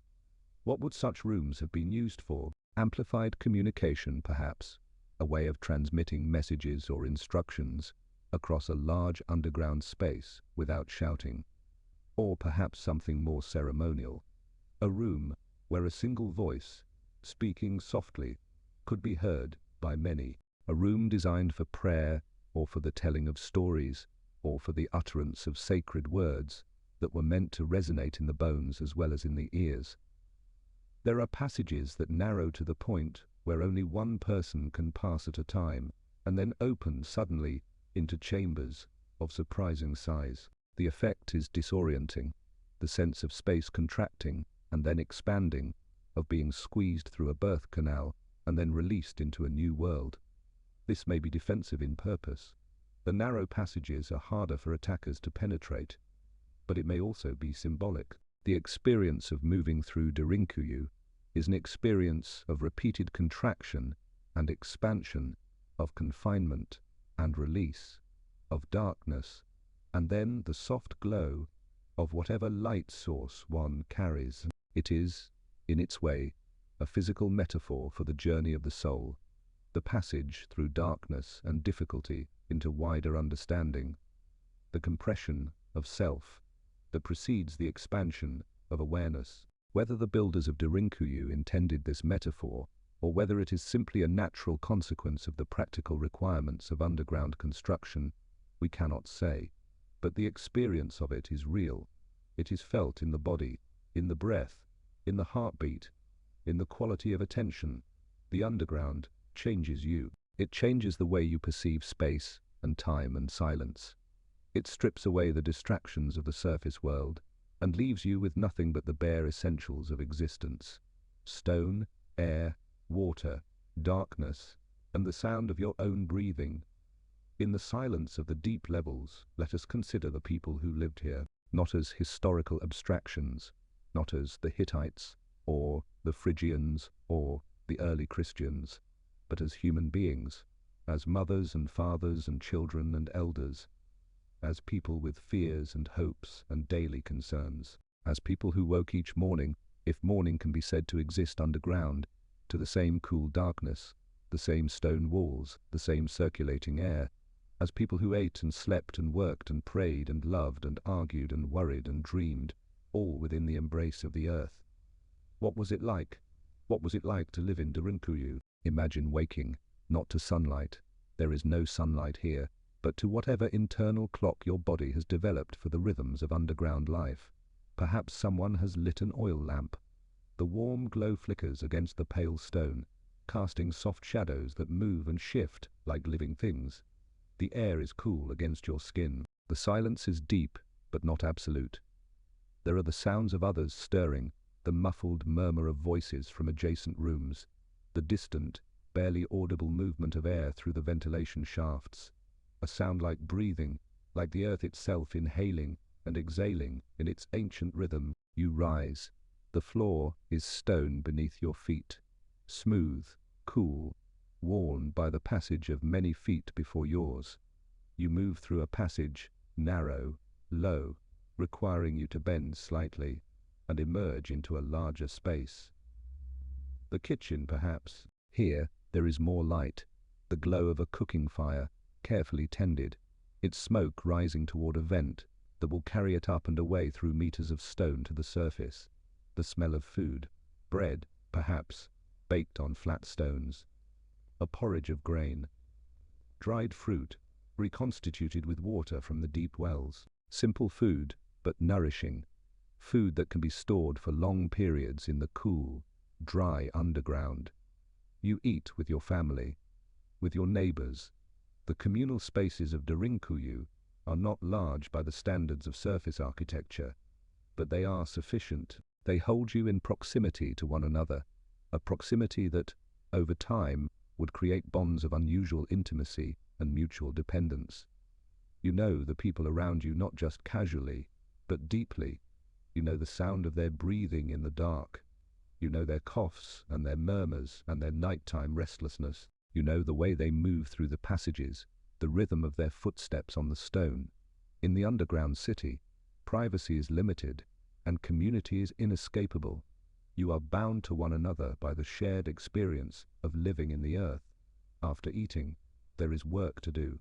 What would such rooms have been used for? Amplified communication, perhaps, a way of transmitting messages or instructions across a large underground space without shouting. Or perhaps something more ceremonial, a room where a single voice, speaking softly, could be heard by many. A room designed for prayer, or for the telling of stories, or for the utterance of sacred words that were meant to resonate in the bones as well as in the ears. There are passages that narrow to the point where only one person can pass at a time, and then open suddenly into chambers of surprising size. The effect is disorienting, the sense of space contracting and then expanding, of being squeezed through a birth canal and then released into a new world. This may be defensive in purpose. The narrow passages are harder for attackers to penetrate, but it may also be symbolic. The experience of moving through Derinkuyu is an experience of repeated contraction and expansion, of confinement and release, of darkness, and then the soft glow of whatever light source one carries. It is, in its way, a physical metaphor for the journey of the soul, the passage through darkness and difficulty into wider understanding, the compression of self that precedes the expansion of awareness. Whether the builders of Derinkuyu intended this metaphor, or whether it is simply a natural consequence of the practical requirements of underground construction, we cannot say. But the experience of it is real. It is felt in the body, in the breath, in the heartbeat, in the quality of attention. The underground changes you. It changes the way you perceive space and time and silence. It strips away the distractions of the surface world and leaves you with nothing but the bare essentials of existence: stone, air, water, darkness, and the sound of your own breathing. In the silence of the deep levels, let us consider the people who lived here, not as historical abstractions, not as the Hittites, or the Phrygians, or the early Christians, but as human beings, as mothers and fathers and children and elders, as people with fears and hopes and daily concerns, as people who woke each morning, if morning can be said to exist underground, to the same cool darkness, the same stone walls, the same circulating air, as people who ate and slept and worked and prayed and loved and argued and worried and dreamed, all within the embrace of the earth. What was it like? What was it like to live in Derinkuyu? Imagine waking, not to sunlight, there is no sunlight here, but to whatever internal clock your body has developed for the rhythms of underground life. Perhaps someone has lit an oil lamp. The warm glow flickers against the pale stone, casting soft shadows that move and shift like living things. The air is cool against your skin. The silence is deep, but not absolute. There are the sounds of others stirring, the muffled murmur of voices from adjacent rooms, the distant, barely audible movement of air through the ventilation shafts, a sound like breathing, like the earth itself inhaling and exhaling in its ancient rhythm. You rise. The floor is stone beneath your feet, smooth, cool, worn by the passage of many feet before yours. You move through a passage, narrow, low, requiring you to bend slightly and emerge into a larger space. The kitchen, perhaps. Here, there is more light, the glow of a cooking fire, carefully tended, its smoke rising toward a vent that will carry it up and away through meters of stone to the surface. The smell of food, bread, perhaps, baked on flat stones. A porridge of grain. Dried fruit, reconstituted with water from the deep wells. Simple food, but nourishing. Food that can be stored for long periods in the cool, dry underground. You eat with your family, with your neighbors. The communal spaces of Derinkuyu are not large by the standards of surface architecture, but they are sufficient. They hold you in proximity to one another, a proximity that, over time, would create bonds of unusual intimacy and mutual dependence. You know the people around you not just casually, but deeply. You know the sound of their breathing in the dark. You know their coughs and their murmurs and their nighttime restlessness. You know the way they move through the passages, the rhythm of their footsteps on the stone. In the underground city, privacy is limited and community is inescapable. You are bound to one another by the shared experience of living in the earth. After eating, there is work to do.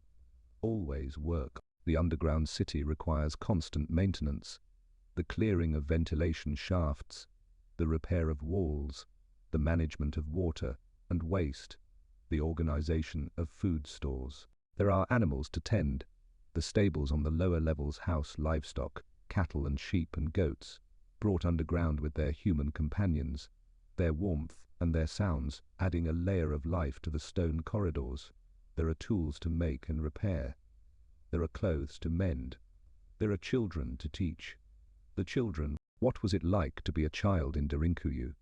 Always work. The underground city requires constant maintenance, the clearing of ventilation shafts, the repair of walls, the management of water and waste, the organization of food stores. There are animals to tend. The stables on the lower levels house livestock, cattle and sheep and goats, brought underground with their human companions. their warmth and their sounds adding a layer of life to the stone corridors. There are tools to make and repair. There are clothes to mend. There are children to teach. The children, what was it like to be a child in Derinkuyu?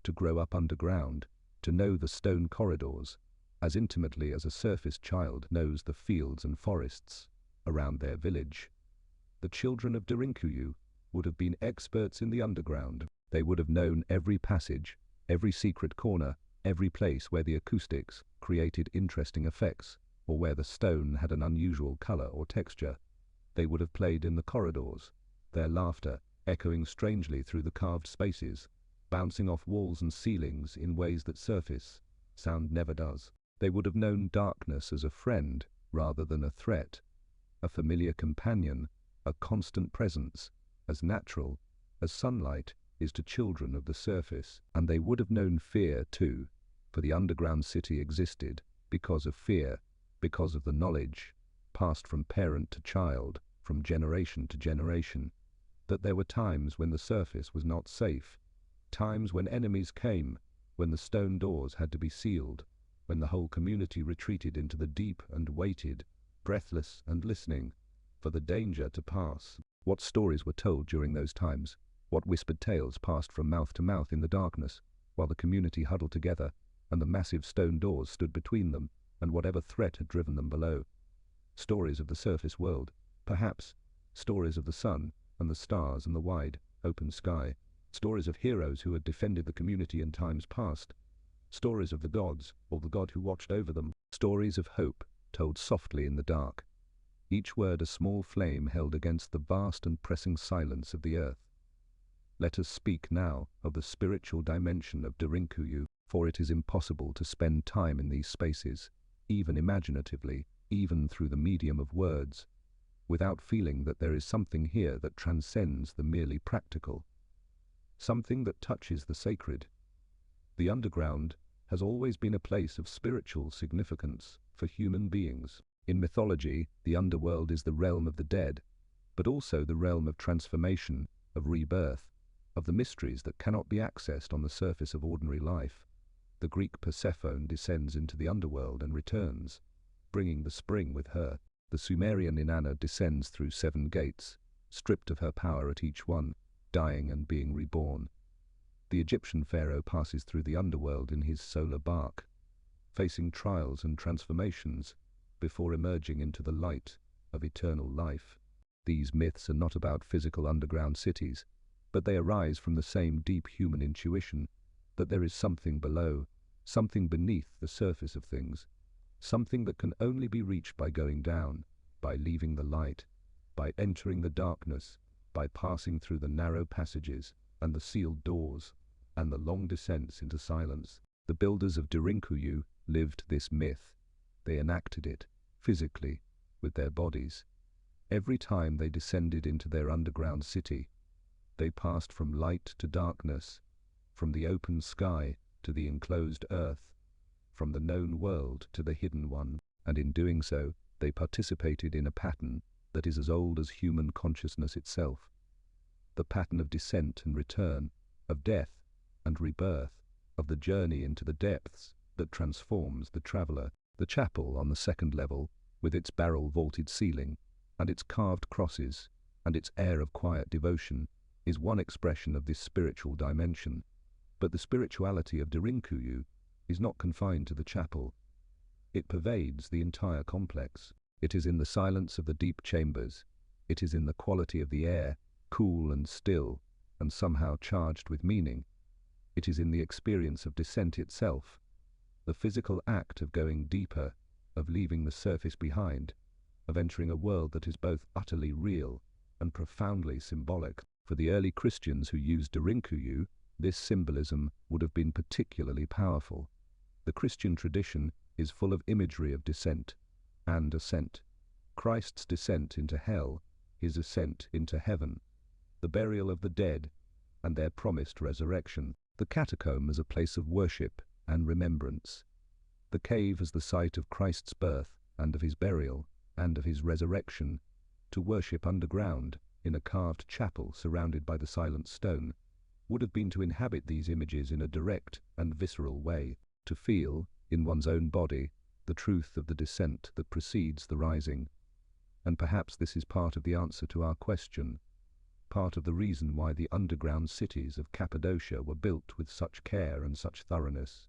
To grow up underground, to know the stone corridors as intimately as a surface child knows the fields and forests around their village. The children of Derinkuyu would have been experts in the underground. They would have known every passage, every secret corner, every place where the acoustics created interesting effects, or where the stone had an unusual color or texture. They would have played in the corridors, their laughter echoing strangely through the carved spaces, bouncing off walls and ceilings in ways that surface sound never does. They would have known darkness as a friend rather than a threat, a familiar companion, a constant presence, as natural as sunlight is to children of the surface. And they would have known fear too, for the underground city existed because of fear, because of the knowledge, passed from parent to child, from generation to generation, that there were times when the surface was not safe, times when enemies came, when the stone doors had to be sealed, when the whole community retreated into the deep and waited, breathless and listening, for the danger to pass. What stories were told during those times? What whispered tales passed from mouth to mouth in the darkness, while the community huddled together, and the massive stone doors stood between them and whatever threat had driven them below? Stories of the surface world, perhaps. Stories of the sun and the stars and the wide, open sky. Stories of heroes who had defended the community in times past. Stories of the gods, or the god who watched over them. Stories of hope, told softly in the dark. Each word a small flame held against the vast and pressing silence of the earth. Let us speak now of the spiritual dimension of Derinkuyu, for it is impossible to spend time in these spaces, even imaginatively, even through the medium of words, without feeling that there is something here that transcends the merely practical, something that touches the sacred. The underground has always been a place of spiritual significance for human beings. In mythology, the underworld is the realm of the dead, but also the realm of transformation, of rebirth, of the mysteries that cannot be accessed on the surface of ordinary life. The Greek Persephone descends into the underworld and returns, bringing the spring with her. The Sumerian Inanna descends through 7 gates, stripped of her power at each one, dying and being reborn. The Egyptian pharaoh passes through the underworld in his solar bark, facing trials and transformations before emerging into the light of eternal life. These myths are not about physical underground cities, but they arise from the same deep human intuition that there is something below, something beneath the surface of things, something that can only be reached by going down, by leaving the light, by entering the darkness, by passing through the narrow passages and the sealed doors and the long descents into silence. The builders of Derinkuyu lived this myth. They enacted it, physically, with their bodies. Every time they descended into their underground city, they passed from light to darkness, from the open sky to the enclosed earth, from the known world to the hidden one, and in doing so, they participated in a pattern that is as old as human consciousness itself. The pattern of descent and return, of death and rebirth, of the journey into the depths that transforms the traveler. The chapel on the 2nd level, with its barrel-vaulted ceiling, and its carved crosses, and its air of quiet devotion, is one expression of this spiritual dimension. But the spirituality of Derinkuyu is not confined to the chapel. It pervades the entire complex. It is in the silence of the deep chambers. It is in the quality of the air, cool and still, and somehow charged with meaning. It is in the experience of descent itself, the physical act of going deeper, of leaving the surface behind, of entering a world that is both utterly real and profoundly symbolic. For the early Christians who used Derinkuyu, this symbolism would have been particularly powerful. The Christian tradition is full of imagery of descent and ascent. Christ's descent into hell, his ascent into heaven, the burial of the dead, and their promised resurrection. The catacomb as a place of worship and remembrance. The cave as the site of Christ's birth and of his burial and of his resurrection, to worship underground in a carved chapel surrounded by the silent stone. would have been to inhabit these images in a direct and visceral way, to feel, in one's own body, the truth of the descent that precedes the rising. And perhaps this is part of the answer to our question, part of the reason why the underground cities of Cappadocia were built with such care and such thoroughness.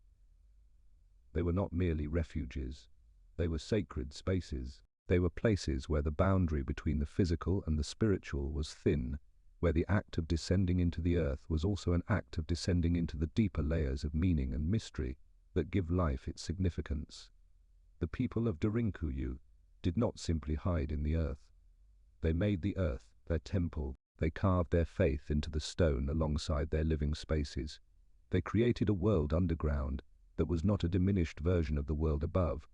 They were not merely refuges, they were sacred spaces. They were places where the boundary between the physical and the spiritual was thin, where the act of descending into the earth was also an act of descending into the deeper layers of meaning and mystery that give life its significance. The people of Derinkuyu did not simply hide in the earth. They made the earth their temple. They carved their faith into the stone alongside their living spaces. They created a world underground that was not a diminished version of the world above,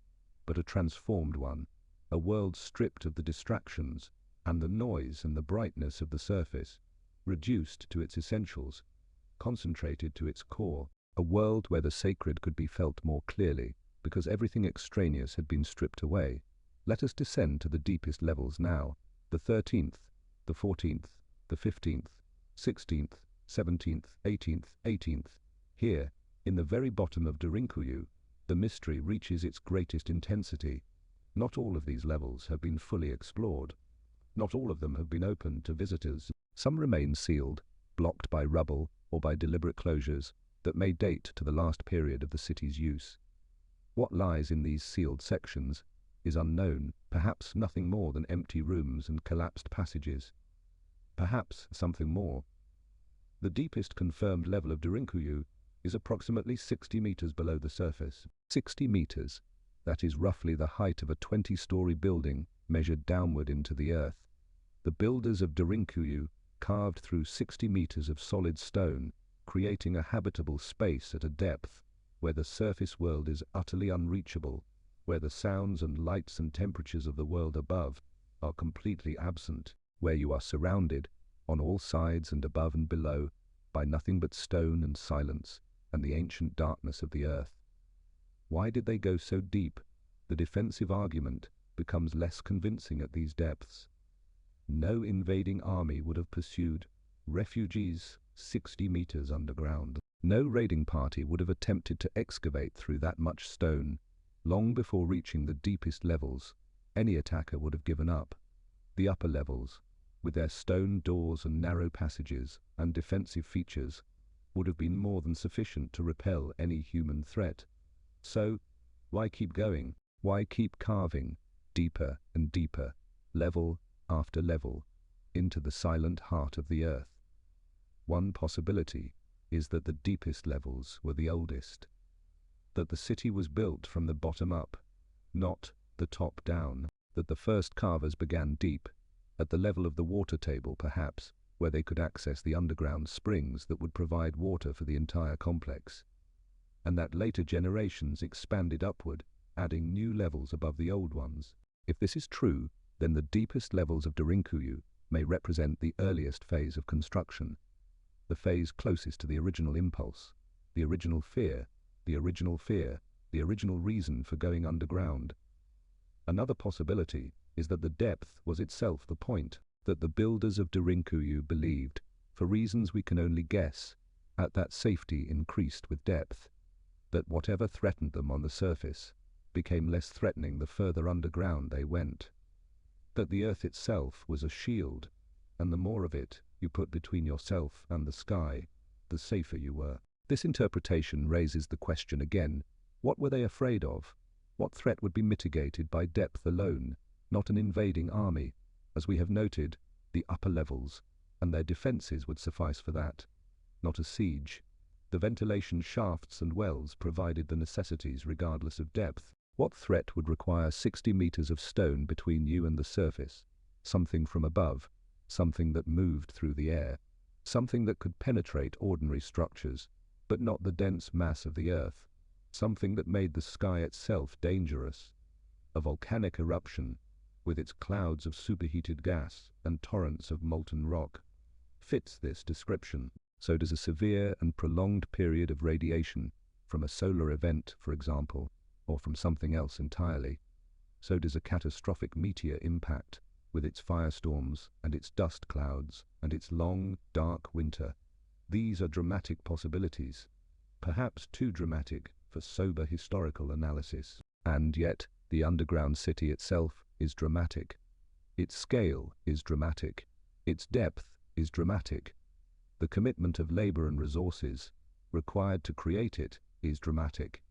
but a transformed one, a world stripped of the distractions and the noise and the brightness of the surface, reduced to its essentials, concentrated to its core, a world where the sacred could be felt more clearly because everything extraneous had been stripped away. Let us descend to the deepest levels now, the 13th, the 14th, the 15th, 16th, 17th, 18th, 18th. Here, in the very bottom of Derinkuyu, the mystery reaches its greatest intensity. Not all of these levels have been fully explored. Not all of them have been opened to visitors. Some remain sealed, blocked by rubble or by deliberate closures that may date to the last period of the city's use. What lies in these sealed sections is unknown, perhaps nothing more than empty rooms and collapsed passages. Perhaps something more. The deepest confirmed level of Derinkuyu is approximately 60 meters below the surface. 60 meters. That is roughly the height of a 20-story building measured downward into the earth. The builders of Derinkuyu carved through 60 meters of solid stone, creating a habitable space at a depth where the surface world is utterly unreachable, where the sounds and lights and temperatures of the world above are completely absent, where you are surrounded, on all sides and above and below, by nothing but stone and silence and the ancient darkness of the earth. Why did they go so deep? The defensive argument becomes less convincing at these depths. No invading army would have pursued refugees 60 meters underground. No raiding party would have attempted to excavate through that much stone. Long before reaching the deepest levels, any attacker would have given up. The upper levels, with their stone doors and narrow passages and defensive features, would have been more than sufficient to repel any human threat. So, why keep going? Why keep carving deeper and deeper, level after level, into the silent heart of the earth? One possibility is that the deepest levels were the oldest, that the city was built from the bottom up, not the top down, that the first carvers began deep, at the level of the water table perhaps, where they could access the underground springs that would provide water for the entire complex, and that later generations expanded upward, adding new levels above the old ones. If this is true, then the deepest levels of Derinkuyu may represent the earliest phase of construction, the phase closest to the original impulse, the original fear, the original reason for going underground. Another possibility is that the depth was itself the point, that the builders of Derinkuyu believed, for reasons we can only guess, that safety increased with depth, that whatever threatened them on the surface became less threatening the further underground they went, that the earth itself was a shield, and the more of it you put between yourself and the sky, the safer you were. This interpretation raises the question again, what were they afraid of? What threat would be mitigated by depth alone, not an invading army? As we have noted, the upper levels and their defenses would suffice for that, not a siege. The ventilation shafts and wells provided the necessities regardless of depth. What threat would require 60 meters of stone between you and the surface? Something from above, something that moved through the air, something that could penetrate ordinary structures, but not the dense mass of the earth, something that made the sky itself dangerous. A volcanic eruption, with its clouds of superheated gas and torrents of molten rock, fits this description. So does a severe and prolonged period of radiation from a solar event, for example, or from something else entirely. So does a catastrophic meteor impact, with its firestorms and its dust clouds and its long, dark winter. These are dramatic possibilities, perhaps too dramatic for sober historical analysis. And yet, the underground city itself is dramatic. Its scale is dramatic. Its depth is dramatic. The commitment of labor and resources required to create it is dramatic.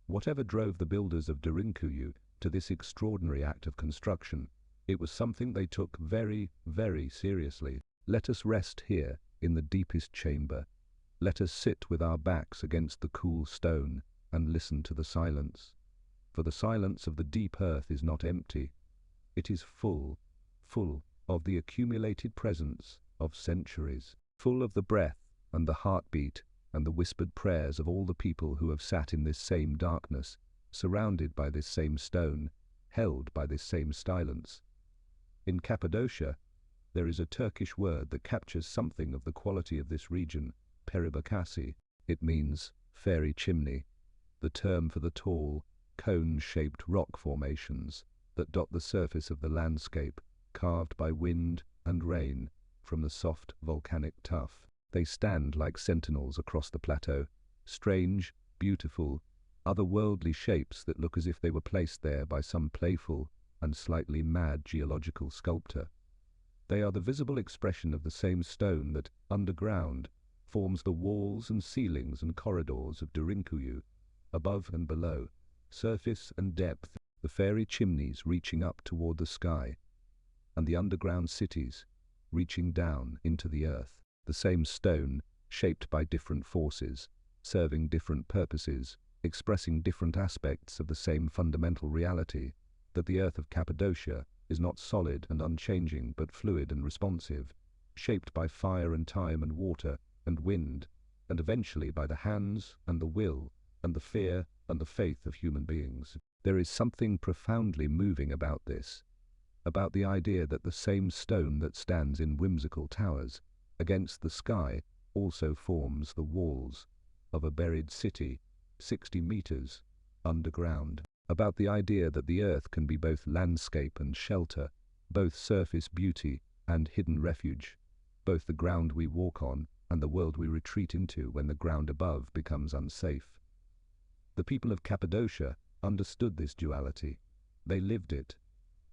Whatever drove the builders of Derinkuyu to this extraordinary act of construction, it was something they took very, very seriously. Let us rest here in the deepest chamber. Let us sit with our backs against the cool stone and listen to the silence. For the silence of the deep earth is not empty. It is full of the accumulated presence of centuries, full of the breath and the heartbeat and the whispered prayers of all the people who have sat in this same darkness, surrounded by this same stone, held by this same silence. In Cappadocia, there is a Turkish word that captures something of the quality of this region, 𝘵𝘩𝘦𝘦𝘱𝘐. It means fairy chimney, the term for the tall, cone-shaped rock formations that dot the surface of the landscape, carved by wind and rain from the soft volcanic tuff. They stand like sentinels across the plateau, strange, beautiful, otherworldly shapes that look as if they were placed there by some playful and slightly mad geological sculptor. They are the visible expression of the same stone that, underground, forms the walls and ceilings and corridors of Derinkuyu, above and below, surface and depth, the fairy chimneys reaching up toward the sky, and the underground cities reaching down into the earth. The same stone, shaped by different forces, serving different purposes, expressing different aspects of the same fundamental reality, that the earth of Cappadocia is not solid and unchanging but fluid and responsive, shaped by fire and time and water and wind, and eventually by the hands and the will and the fear and the faith of human beings. There is something profoundly moving about this, about the idea that the same stone that stands in whimsical towers against the sky also forms the walls of a buried city 60 meters underground. About the idea that the earth can be both landscape and shelter, both surface beauty and hidden refuge, both the ground we walk on and the world we retreat into when the ground above becomes unsafe. The people of Cappadocia understood this duality. They lived it.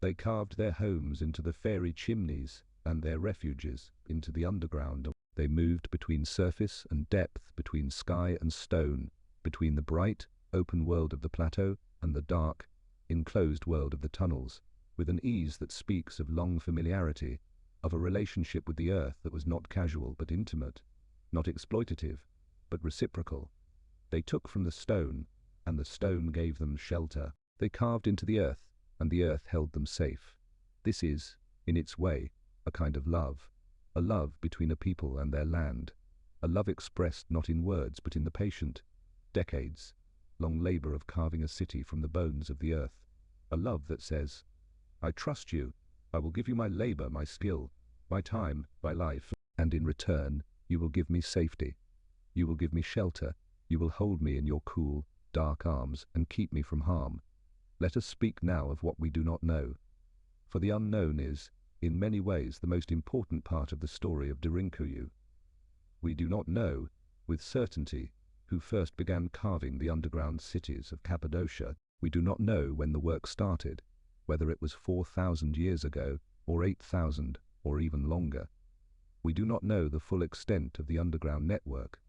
They carved their homes into the fairy chimneys and their refuges into the underground. They moved between surface and depth, between sky and stone, between the bright, open world of the plateau and the dark, enclosed world of the tunnels, with an ease that speaks of long familiarity, of a relationship with the earth that was not casual but intimate, not exploitative, but reciprocal. They took from the stone, and the stone gave them shelter. They carved into the earth, and the earth held them safe. This is, in its way, a kind of love, a love between a people and their land, a love expressed not in words but in the patient, decades-long labor of carving a city from the bones of the earth, a love that says, I trust you, I will give you my labor, my skill, my time, my life, and in return, you will give me safety, you will give me shelter, you will hold me in your cool, dark arms and keep me from harm. Let us speak now of what we do not know, for the unknown is, in many ways, the most important part of the story of Derinkuyu. We do not know, with certainty, who first began carving the underground cities of Cappadocia. We do not know when the work started, whether it was 4,000 years ago, or 8,000, or even longer. We do not know the full extent of the underground network,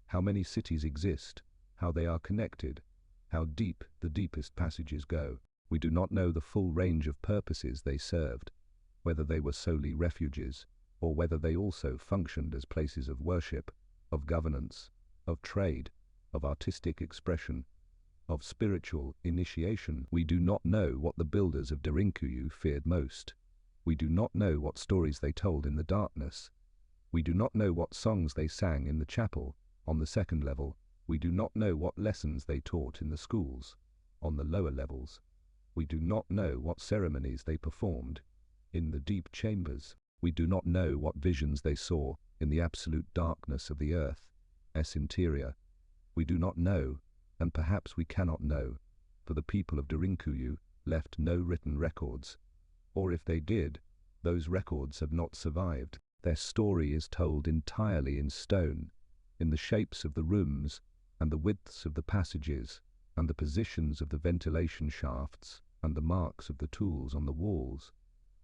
how many cities exist, how they are connected, how deep the deepest passages go. We do not know the full range of purposes they served, whether they were solely refuges, or whether they also functioned as places of worship, of governance, of trade, of artistic expression, of spiritual initiation. We do not know what the builders of Derinkuyu feared most. We do not know what stories they told in the darkness. We do not know what songs they sang in the chapel, on the second level. We do not know what lessons they taught in the schools, on the lower levels. We do not know what ceremonies they performed in the deep chambers. We do not know what visions they saw in the absolute darkness of the earth's interior. We do not know, and perhaps we cannot know, for the people of Derinkuyu left no written records, or if they did, those records have not survived. Their story is told entirely in stone, in the shapes of the rooms and the widths of the passages and the positions of the ventilation shafts and the marks of the tools on the walls.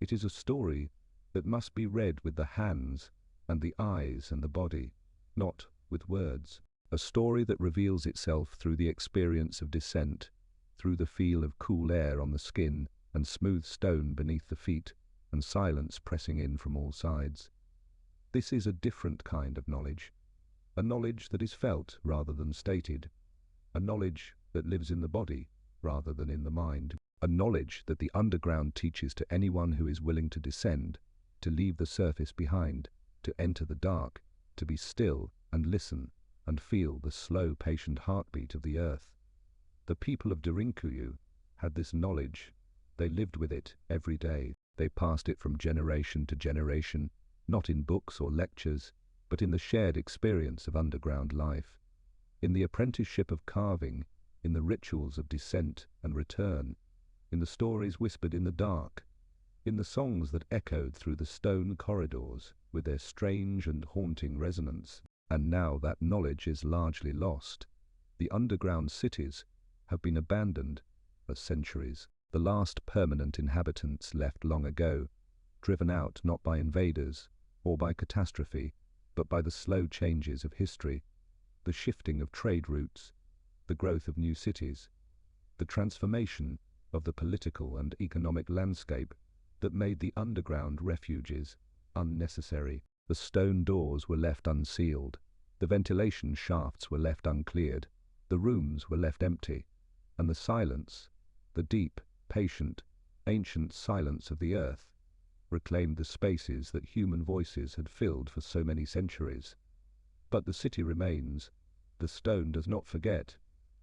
It is a story that must be read with the hands and the eyes and the body, not with words. A story that reveals itself through the experience of descent, through the feel of cool air on the skin and smooth stone beneath the feet and silence pressing in from all sides. This is a different kind of knowledge, a knowledge that is felt rather than stated, a knowledge that lives in the body rather than in the mind, a knowledge that the underground teaches to anyone who is willing to descend, to leave the surface behind, to enter the dark, to be still and listen and feel the slow, patient heartbeat of the earth. The people of Derinkuyu had this knowledge. They lived with it every day. They passed it from generation to generation, not in books or lectures, but in the shared experience of underground life, in the apprenticeship of carving, in the rituals of descent and return, in the stories whispered in the dark, in the songs that echoed through the stone corridors with their strange and haunting resonance. And now that knowledge is largely lost. The underground cities have been abandoned for centuries. The last permanent inhabitants left long ago, driven out not by invaders or by catastrophe, but by the slow changes of history, the shifting of trade routes, the growth of new cities, the transformation of the political and economic landscape that made the underground refuges unnecessary. The stone doors were left unsealed, the ventilation shafts were left uncleared, the rooms were left empty, and the silence, the deep, patient, ancient silence of the earth, reclaimed the spaces that human voices had filled for so many centuries. But the city remains. The stone does not forget.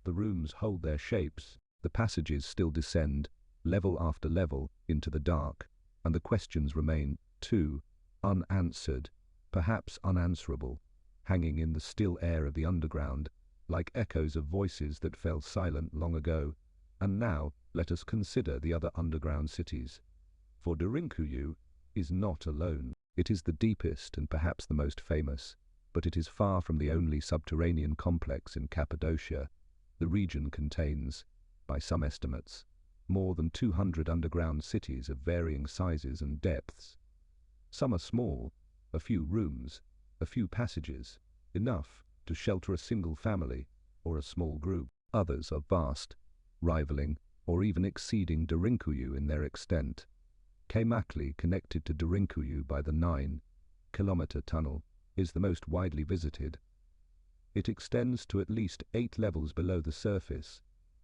The rooms hold their shapes. The passages still descend, level after level, into the dark, and the questions remain, too, unanswered, perhaps unanswerable, hanging in the still air of the underground, like echoes of voices that fell silent long ago. And now, let us consider the other underground cities. For Derinkuyu is not alone. It is the deepest and perhaps the most famous, but it is far from the only subterranean complex in Cappadocia. The region contains, by some estimates, more than 200 underground cities of varying sizes and depths. Some are small, a few rooms, a few passages, enough to shelter a single family or a small group. Others are vast, rivaling or even exceeding Derinkuyu in their extent. 𝘤𝘦𝘦𝘱𝘐, connected to Derinkuyu by the 9-kilometer tunnel, is the most widely visited. It extends to at least 8 levels below the surface,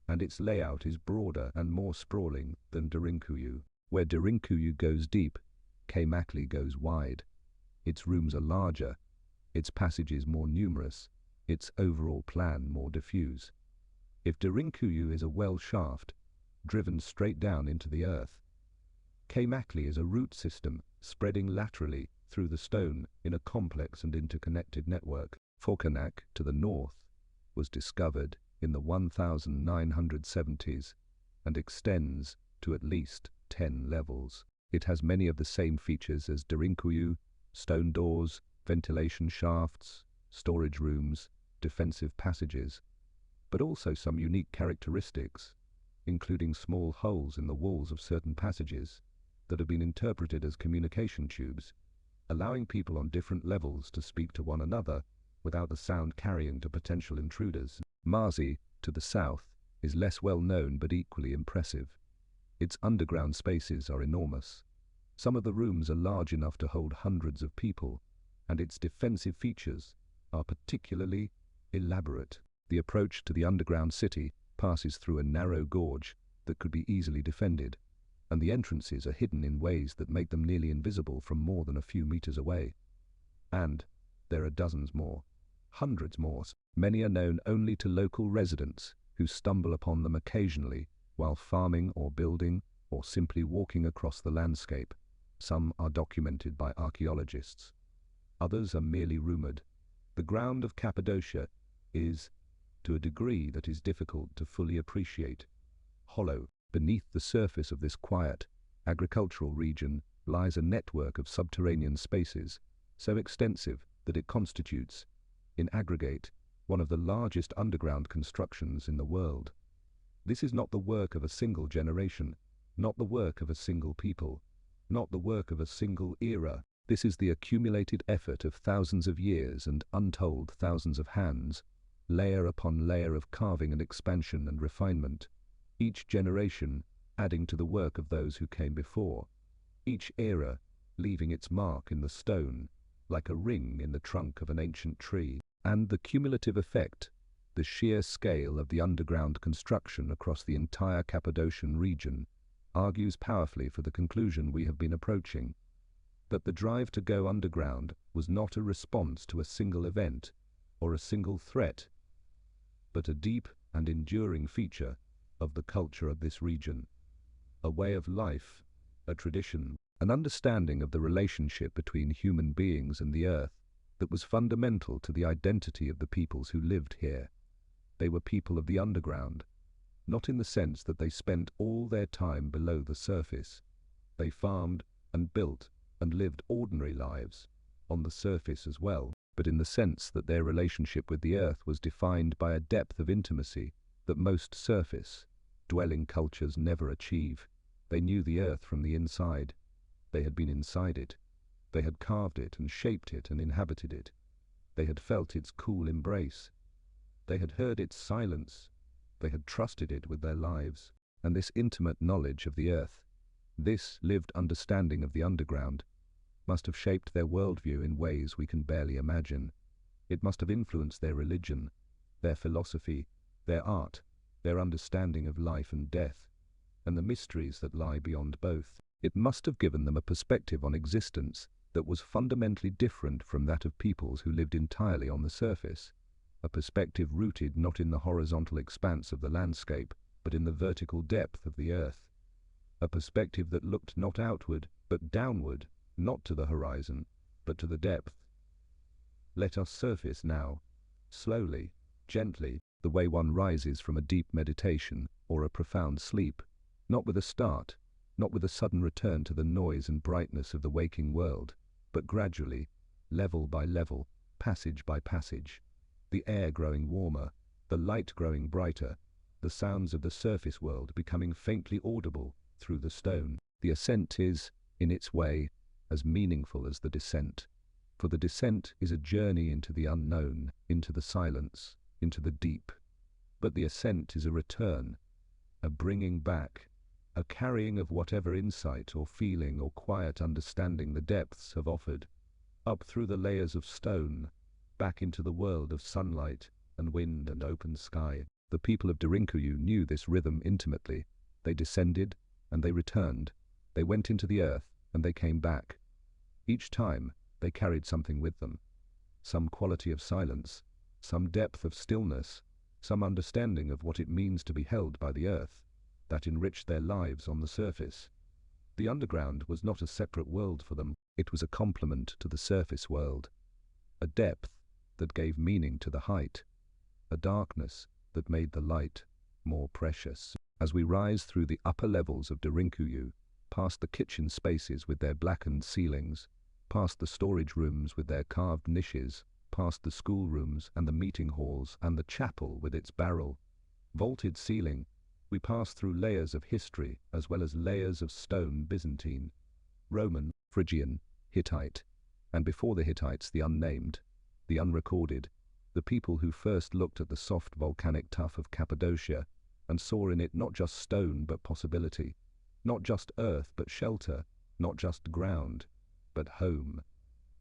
and its layout is broader and more sprawling than Derinkuyu. Where Derinkuyu goes deep, 𝘤𝘦𝘦𝘱𝘐 goes wide. Its rooms are larger, its passages more numerous, its overall plan more diffuse. If Derinkuyu is a well shaft, driven straight down into the earth, 𝘤𝘦𝘦𝘱𝘐 is a root system spreading laterally through the stone in a complex and interconnected network. 𝘤𝘦𝘦𝘱𝘐 to the north was discovered in the 1970s and extends to at least 10 levels. It has many of the same features as Derinkuyu: stone doors, ventilation shafts, storage rooms, defensive passages, but also some unique characteristics, including small holes in the walls of certain passages that have been interpreted as communication tubes, allowing people on different levels to speak to one another without the sound carrying to potential intruders. 𝘤𝘦𝘦𝘱𝘐 to the south is less well known but equally impressive. Its underground spaces are enormous. Some of the rooms are large enough to hold hundreds of people, and its defensive features are particularly elaborate. The approach to the underground city passes through a narrow gorge that could be easily defended, and the entrances are hidden in ways that make them nearly invisible from more than a few meters away. And there are dozens more, hundreds more. Many are known only to local residents who stumble upon them occasionally while farming or building or simply walking across the landscape. Some are documented by archaeologists. Others are merely rumored. The ground of Cappadocia is, to a degree that is difficult to fully appreciate, hollow. Beneath the surface of this quiet, agricultural region lies a network of subterranean spaces so extensive that it constitutes, in aggregate, one of the largest underground constructions in the world. This is not the work of a single generation, not the work of a single people, not the work of a single era. This is the accumulated effort of thousands of years and untold thousands of hands, layer upon layer of carving and expansion and refinement, each generation adding to the work of those who came before, each era leaving its mark in the stone, like a ring in the trunk of an ancient tree. And the cumulative effect, the sheer scale of the underground construction across the entire Cappadocian region, argues powerfully for the conclusion we have been approaching, that the drive to go underground was not a response to a single event or a single threat, but a deep and enduring feature of the culture of this region, a way of life, a tradition, an understanding of the relationship between human beings and the earth that was fundamental to the identity of the peoples who lived here. They were people of the underground, not in the sense that they spent all their time below the surface. They farmed and built and lived ordinary lives, on the surface as well, but in the sense that their relationship with the earth was defined by a depth of intimacy that most surface-dwelling cultures never achieve. They knew the earth from the inside. They had been inside it. They had carved it and shaped it and inhabited it. They had felt its cool embrace. They had heard its silence. They had trusted it with their lives. And this intimate knowledge of the earth, this lived understanding of the underground, must have shaped their worldview in ways we can barely imagine. It must have influenced their religion, their philosophy, their art, their understanding of life and death, and the mysteries that lie beyond both. It must have given them a perspective on existence that was fundamentally different from that of peoples who lived entirely on the surface, a perspective rooted not in the horizontal expanse of the landscape, but in the vertical depth of the earth, a perspective that looked not outward, but downward, not to the horizon, but to the depth. Let us surface now, slowly, gently, the way one rises from a deep meditation or a profound sleep, not with a start, not with a sudden return to the noise and brightness of the waking world, but gradually, level by level, passage by passage, the air growing warmer, the light growing brighter, the sounds of the surface world becoming faintly audible through the stone. The ascent is, in its way, as meaningful as the descent, for the descent is a journey into the unknown, into the silence, into the deep. But the ascent is a return, a bringing back, a carrying of whatever insight or feeling or quiet understanding the depths have offered, up through the layers of stone, back into the world of sunlight and wind and open sky. The people of Derinkuyu knew this rhythm intimately. They descended and they returned. They went into the earth and they came back. Each time they carried something with them, some quality of silence, some depth of stillness, some understanding of what it means to be held by the earth, that enriched their lives on the surface. The underground was not a separate world for them. It was a complement to the surface world, a depth that gave meaning to the height, a darkness that made the light more precious. As we rise through the upper levels of Derinkuyu, past the kitchen spaces with their blackened ceilings, past the storage rooms with their carved niches, past the schoolrooms and the meeting halls and the chapel with its barrel, vaulted ceiling, we pass through layers of history as well as layers of stone Byzantine, Roman, Phrygian, Hittite, and before the Hittites the unnamed, the unrecorded, the people who first looked at the soft volcanic tuff of Cappadocia and saw in it not just stone but possibility, not just earth but shelter, not just ground but home.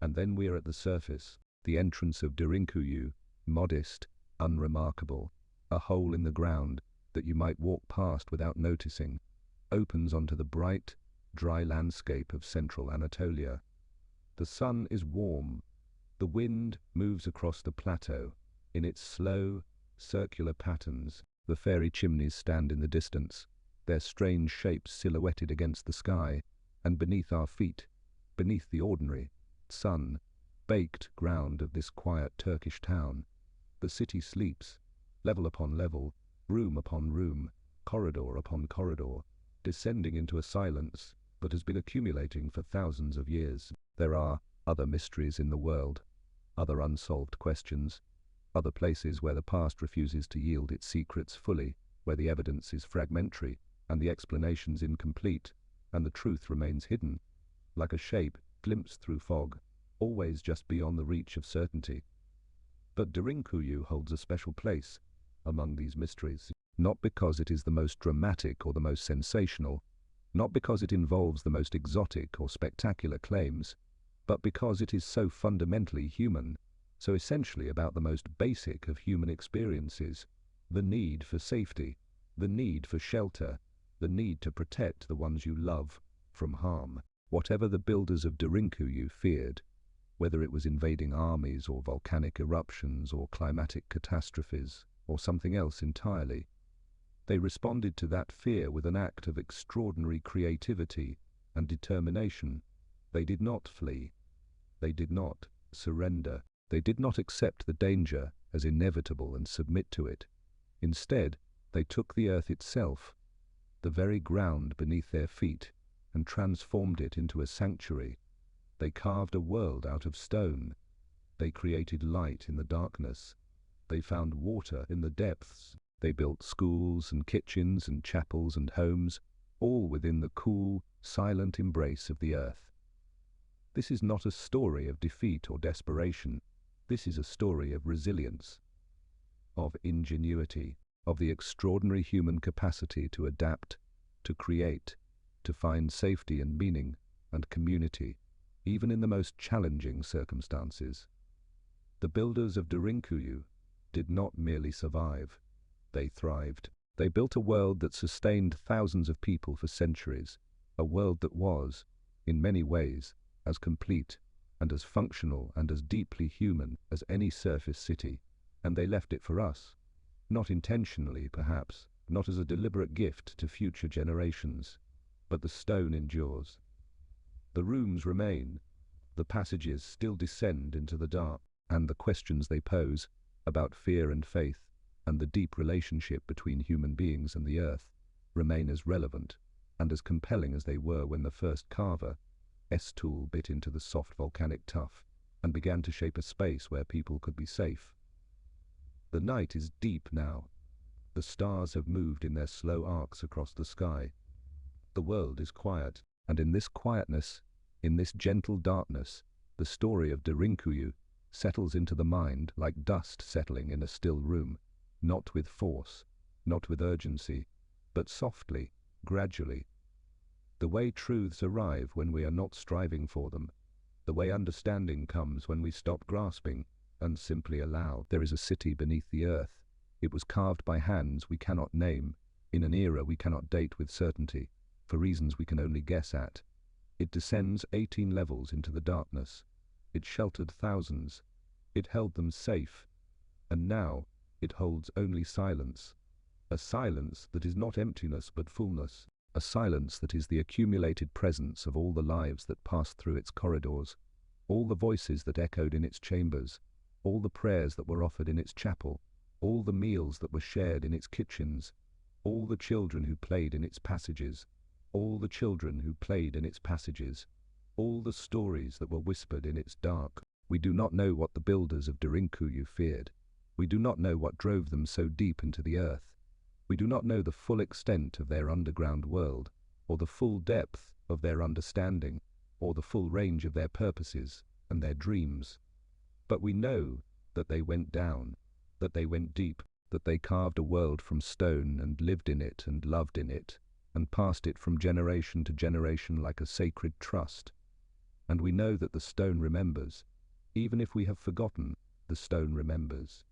And then we are at the surface, the entrance of Derinkuyu, modest, unremarkable, a hole in the ground that you might walk past without noticing, opens onto the bright, dry landscape of central Anatolia. The sun is warm. The wind moves across the plateau in its slow, circular patterns. The fairy chimneys stand in the distance, their strange shapes silhouetted against the sky, and beneath our feet, beneath the ordinary, sun-baked ground of this quiet Turkish town, the city sleeps, level upon level, room upon room, corridor upon corridor, descending into a silence that has been accumulating for thousands of years. There are, other mysteries in the world, other unsolved questions, other places where the past refuses to yield its secrets fully, where the evidence is fragmentary and the explanations incomplete, and the truth remains hidden, like a shape glimpsed through fog, always just beyond the reach of certainty. But Derinkuyu holds a special place among these mysteries, not because it is the most dramatic or the most sensational, not because it involves the most exotic or spectacular claims, but because it is so fundamentally human, so essentially about the most basic of human experiences: the need for safety, the need for shelter, the need to protect the ones you love from harm. Whatever the builders of Derinkuyu feared, whether it was invading armies or volcanic eruptions or climatic catastrophes or something else entirely, they responded to that fear with an act of extraordinary creativity and determination. They did not flee. They did not surrender. They did not accept the danger as inevitable and submit to it. Instead, they took the earth itself, the very ground beneath their feet, and transformed it into a sanctuary. They carved a world out of stone. They created light in the darkness. They found water in the depths. They built schools and kitchens and chapels and homes, all within the cool, silent embrace of the earth. This is not a story of defeat or desperation. This is a story of resilience, of ingenuity, of the extraordinary human capacity to adapt, to create, to find safety and meaning and community, even in the most challenging circumstances. The builders of Derinkuyu did not merely survive. They thrived. They built a world that sustained thousands of people for centuries, a world that was, in many ways, as complete and as functional and as deeply human as any surface city, and they left it for us. Not intentionally, perhaps, not as a deliberate gift to future generations, but the stone endures. The rooms remain, the passages still descend into the dark, and the questions they pose about fear and faith and the deep relationship between human beings and the earth remain as relevant and as compelling as they were when the first carver, tool bit into the soft volcanic tuff and began to shape a space where people could be safe. The night is deep now. The stars have moved in their slow arcs across the sky. The world is quiet, and in this quietness, in this gentle darkness, the story of Derinkuyu settles into the mind like dust settling in a still room, not with force, not with urgency, but softly, gradually. The way truths arrive when we are not striving for them, the way understanding comes when we stop grasping and simply allow. There is a city beneath the earth. It was carved by hands we cannot name, in an era we cannot date with certainty, for reasons we can only guess at. It descends 18 levels into the darkness. It sheltered thousands. It held them safe. And now it holds only silence. A silence that is not emptiness but fullness. A silence that is the accumulated presence of all the lives that passed through its corridors, all the voices that echoed in its chambers, all the prayers that were offered in its chapel, all the meals that were shared in its kitchens, all the children who played in its passages, all the children who played in its passages, all the stories that were whispered in its dark. We do not know what the builders of Derinkuyu feared. We do not know what drove them so deep into the earth. We do not know the full extent of their underground world, or the full depth of their understanding, or the full range of their purposes and their dreams. But we know that they went down, that they went deep, that they carved a world from stone and lived in it and loved in it, and passed it from generation to generation like a sacred trust. And we know that the stone remembers. Even if we have forgotten, the stone remembers.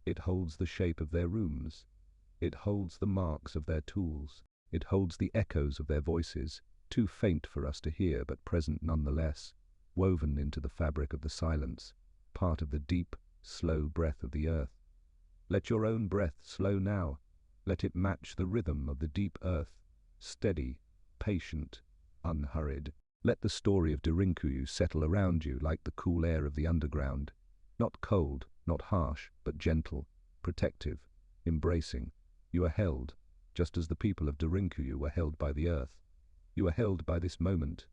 It holds the shape of their rooms. It holds the marks of their tools. It holds the echoes of their voices, too faint for us to hear but present nonetheless, woven into the fabric of the silence, part of the deep, slow breath of the earth. Let your own breath slow now. Let it match the rhythm of the deep earth, steady, patient, unhurried. Let the story of Derinkuyu settle around you like the cool air of the underground, not cold, not harsh, but gentle, protective, embracing. You are held, just as the people of Derinkuyu were held by the earth. You are held by this moment,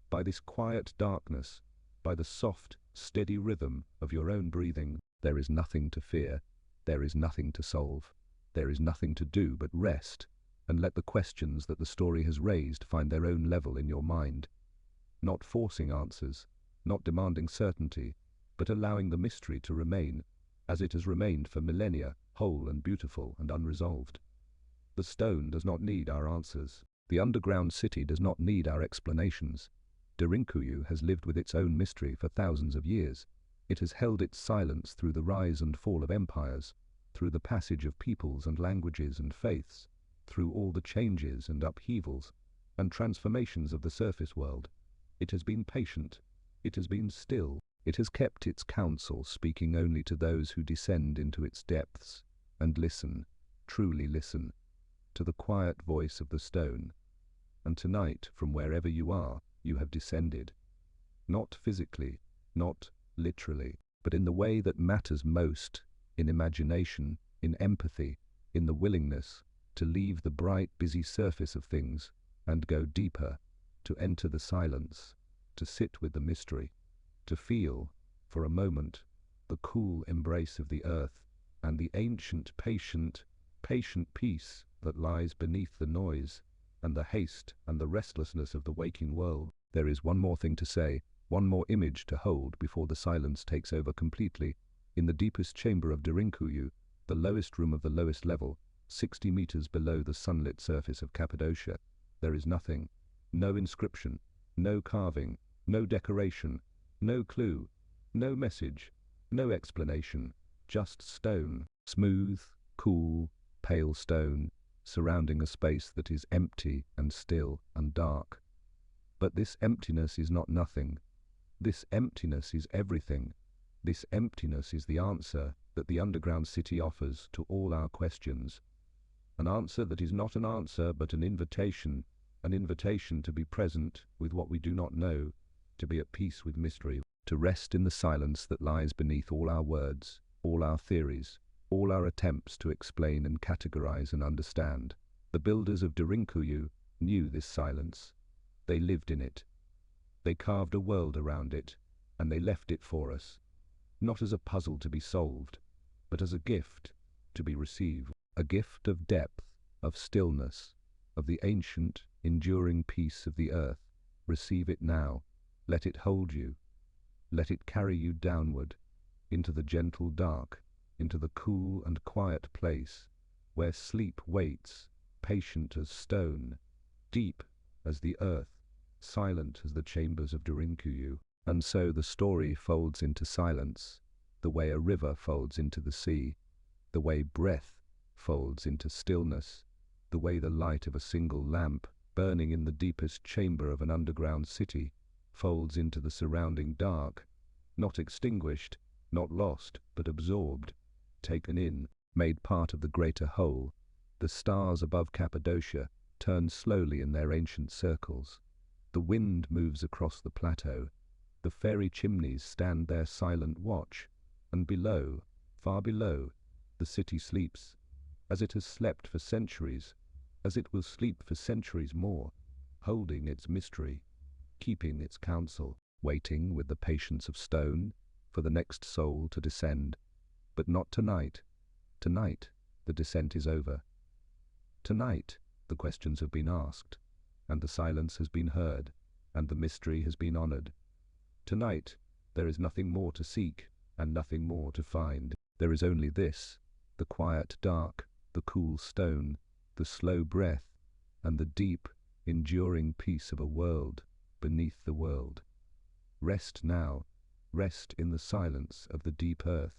by this quiet darkness, by the soft, steady rhythm of your own breathing. There is nothing to fear, there is nothing to solve, there is nothing to do but rest, and let the questions that the story has raised find their own level in your mind. Not forcing answers, not demanding certainty, but allowing the mystery to remain, as it has remained for millennia, whole and beautiful and unresolved. The stone does not need our answers. The underground city does not need our explanations. Derinkuyu has lived with its own mystery for thousands of years. It has held its silence through the rise and fall of empires, through the passage of peoples and languages and faiths, through all the changes and upheavals and transformations of the surface world. It has been patient. It has been still. It has kept its counsel, speaking only to those who descend into its depths and listen, truly listen, to the quiet voice of the stone. And tonight, from wherever you are, you have descended. Not physically, not literally, but in the way that matters most, in imagination, in empathy, in the willingness to leave the bright, busy surface of things and go deeper, to enter the silence, to sit with the mystery, to feel, for a moment, the cool embrace of the earth and the ancient, patient peace that lies beneath the noise and the haste and the restlessness of the waking world. There is one more thing to say, one more image to hold before the silence takes over completely. In the deepest chamber of Derinkuyu, the lowest room of the lowest level, 60 meters below the sunlit surface of Cappadocia, there is nothing. No inscription, no carving, no decoration, no clue, no message, no explanation, just stone, smooth, cool, pale stone, surrounding a space that is empty and still and dark. But this emptiness is not nothing. This emptiness is everything. This emptiness is the answer that the underground city offers to all our questions. An answer that is not an answer but an invitation to be present with what we do not know, to be at peace with mystery, to rest in the silence that lies beneath all our words, all our theories, all our attempts to explain and categorize and understand. The builders of Derinkuyu knew this silence. They lived in it. They carved a world around it, and they left it for us, not as a puzzle to be solved, but as a gift to be received, a gift of depth, of stillness, of the ancient, enduring peace of the earth. Receive it now. Let it hold you. Let it carry you downward, into the gentle dark, into the cool and quiet place, where sleep waits, patient as stone, deep as the earth, silent as the chambers of Derinkuyu. And so the story folds into silence, the way a river folds into the sea, the way breath folds into stillness, the way the light of a single lamp, burning in the deepest chamber of an underground city, folds into the surrounding dark, not extinguished, not lost, but absorbed, taken in, made part of the greater whole. The stars above Cappadocia turn slowly in their ancient circles. The wind moves across the plateau. The fairy chimneys stand their silent watch, and below, far below, the city sleeps, as it has slept for centuries, as it will sleep for centuries more, holding its mystery, keeping its counsel, waiting with the patience of stone for the next soul to descend. But not tonight. Tonight, the descent is over. Tonight, the questions have been asked, and the silence has been heard, and the mystery has been honored. Tonight, there is nothing more to seek, and nothing more to find. There is only this, the quiet dark, the cool stone, the slow breath, and the deep, enduring peace of a world beneath the world. Rest now. Rest in the silence of the deep earth.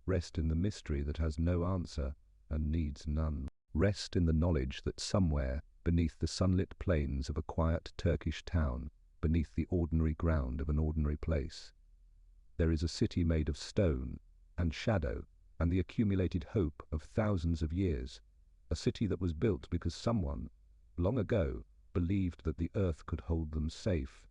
Rest in the mystery that has no answer and needs none. Rest in the knowledge that somewhere, beneath the sunlit plains of a quiet Turkish town, beneath the ordinary ground of an ordinary place, there is a city made of stone and shadow and the accumulated hope of thousands of years, a city that was built because someone, long ago, believed that the earth could hold them safe,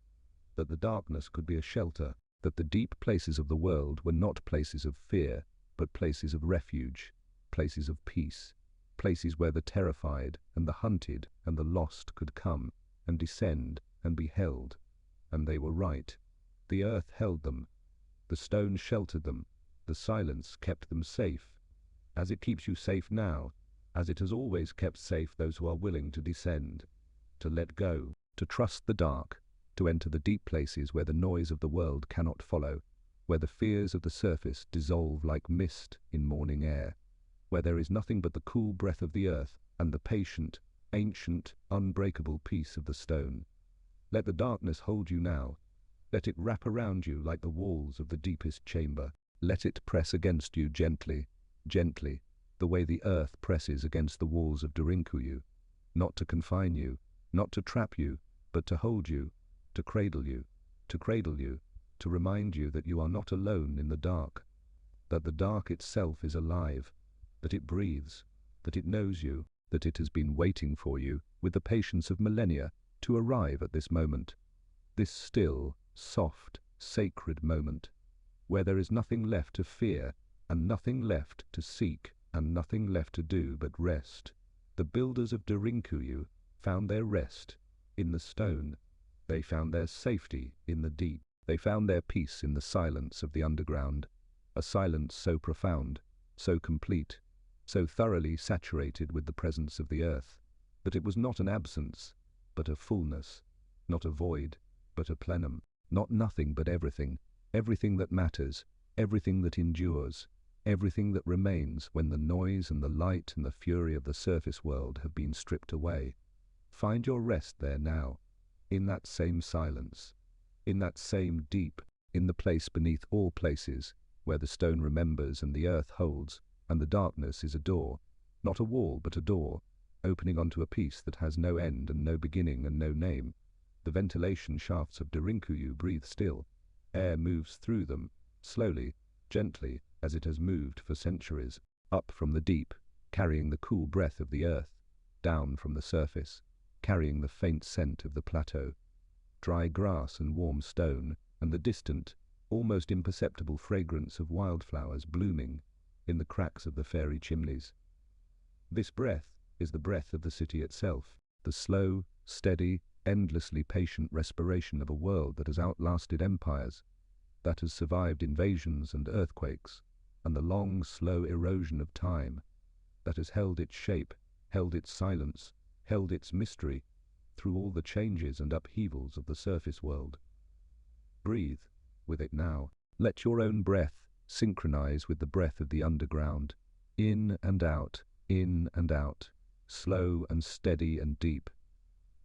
that the darkness could be a shelter, that the deep places of the world were not places of fear, but places of refuge, places of peace, places where the terrified and the hunted and the lost could come and descend and be held. And they were right. The earth held them, the stone sheltered them, the silence kept them safe, as it keeps you safe now, as it has always kept safe those who are willing to descend, to let go, to trust the dark, to enter the deep places where the noise of the world cannot follow, where the fears of the surface dissolve like mist in morning air, where there is nothing but the cool breath of the earth and the patient, ancient, unbreakable peace of the stone. Let the darkness hold you now. Let it wrap around you like the walls of the deepest chamber. Let it press against you gently, gently, the way the earth presses against the walls of Derinkuyu, not to confine you, not to trap you, but to hold you, to cradle you, to remind you that you are not alone in the dark, that the dark itself is alive, that it breathes, that it knows you, that it has been waiting for you with the patience of millennia to arrive at this moment, this still, soft, sacred moment, where there is nothing left to fear and nothing left to seek and nothing left to do but rest. The builders of Derinkuyu found their rest in the stone. They found their safety in the deep. They found their peace in the silence of the underground, a silence so profound, so complete, so thoroughly saturated with the presence of the earth, that it was not an absence, but a fullness, not a void, but a plenum, not nothing but everything, everything that matters, everything that endures, everything that remains when the noise and the light and the fury of the surface world have been stripped away. Find your rest there now, in that same silence, in that same deep, in the place beneath all places, where the stone remembers and the earth holds, and the darkness is a door, not a wall but a door, opening onto a peace that has no end and no beginning and no name. The ventilation shafts of Derinkuyu breathe still. Air moves through them, slowly, gently, as it has moved for centuries, up from the deep, carrying the cool breath of the earth, down from the surface, carrying the faint scent of the plateau, dry grass and warm stone, and the distant, almost imperceptible fragrance of wildflowers blooming in the cracks of the fairy chimneys. This breath is the breath of the city itself, the slow, steady, endlessly patient respiration of a world that has outlasted empires, that has survived invasions and earthquakes, and the long, slow erosion of time, that has held its shape, held its silence, held its mystery, through all the changes and upheavals of the surface world. Breathe with it now. Let your own breath synchronize with the breath of the underground, in and out, slow and steady and deep.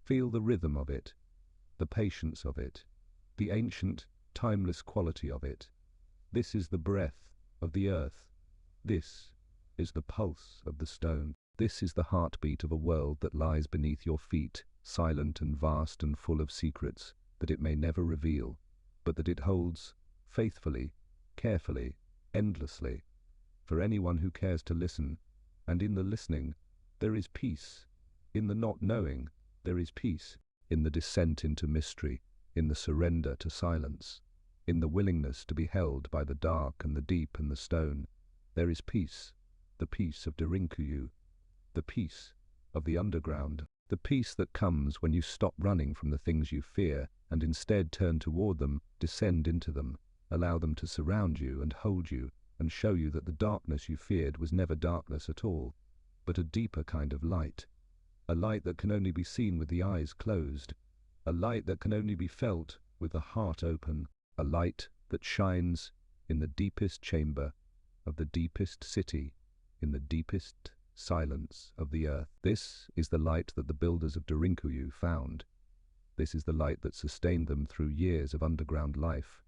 Feel the rhythm of it, the patience of it, the ancient, timeless quality of it. This is the breath of the earth. This is the pulse of the stone. This is the heartbeat of a world that lies beneath your feet, silent and vast and full of secrets that it may never reveal, but that it holds faithfully, carefully, endlessly, for anyone who cares to listen. And in the listening, there is peace. In the not knowing, there is peace. In the descent into mystery, in the surrender to silence, in the willingness to be held by the dark and the deep and the stone, there is peace, the peace of Derinkuyu, the peace of the underground, the peace that comes when you stop running from the things you fear and instead turn toward them, descend into them, allow them to surround you and hold you and show you that the darkness you feared was never darkness at all, but a deeper kind of light, a light that can only be seen with the eyes closed, a light that can only be felt with the heart open, a light that shines in the deepest chamber of the deepest city, in the deepest silence of the earth. This is the light that the builders of Derinkuyu found. This is the light that sustained them through years of underground life.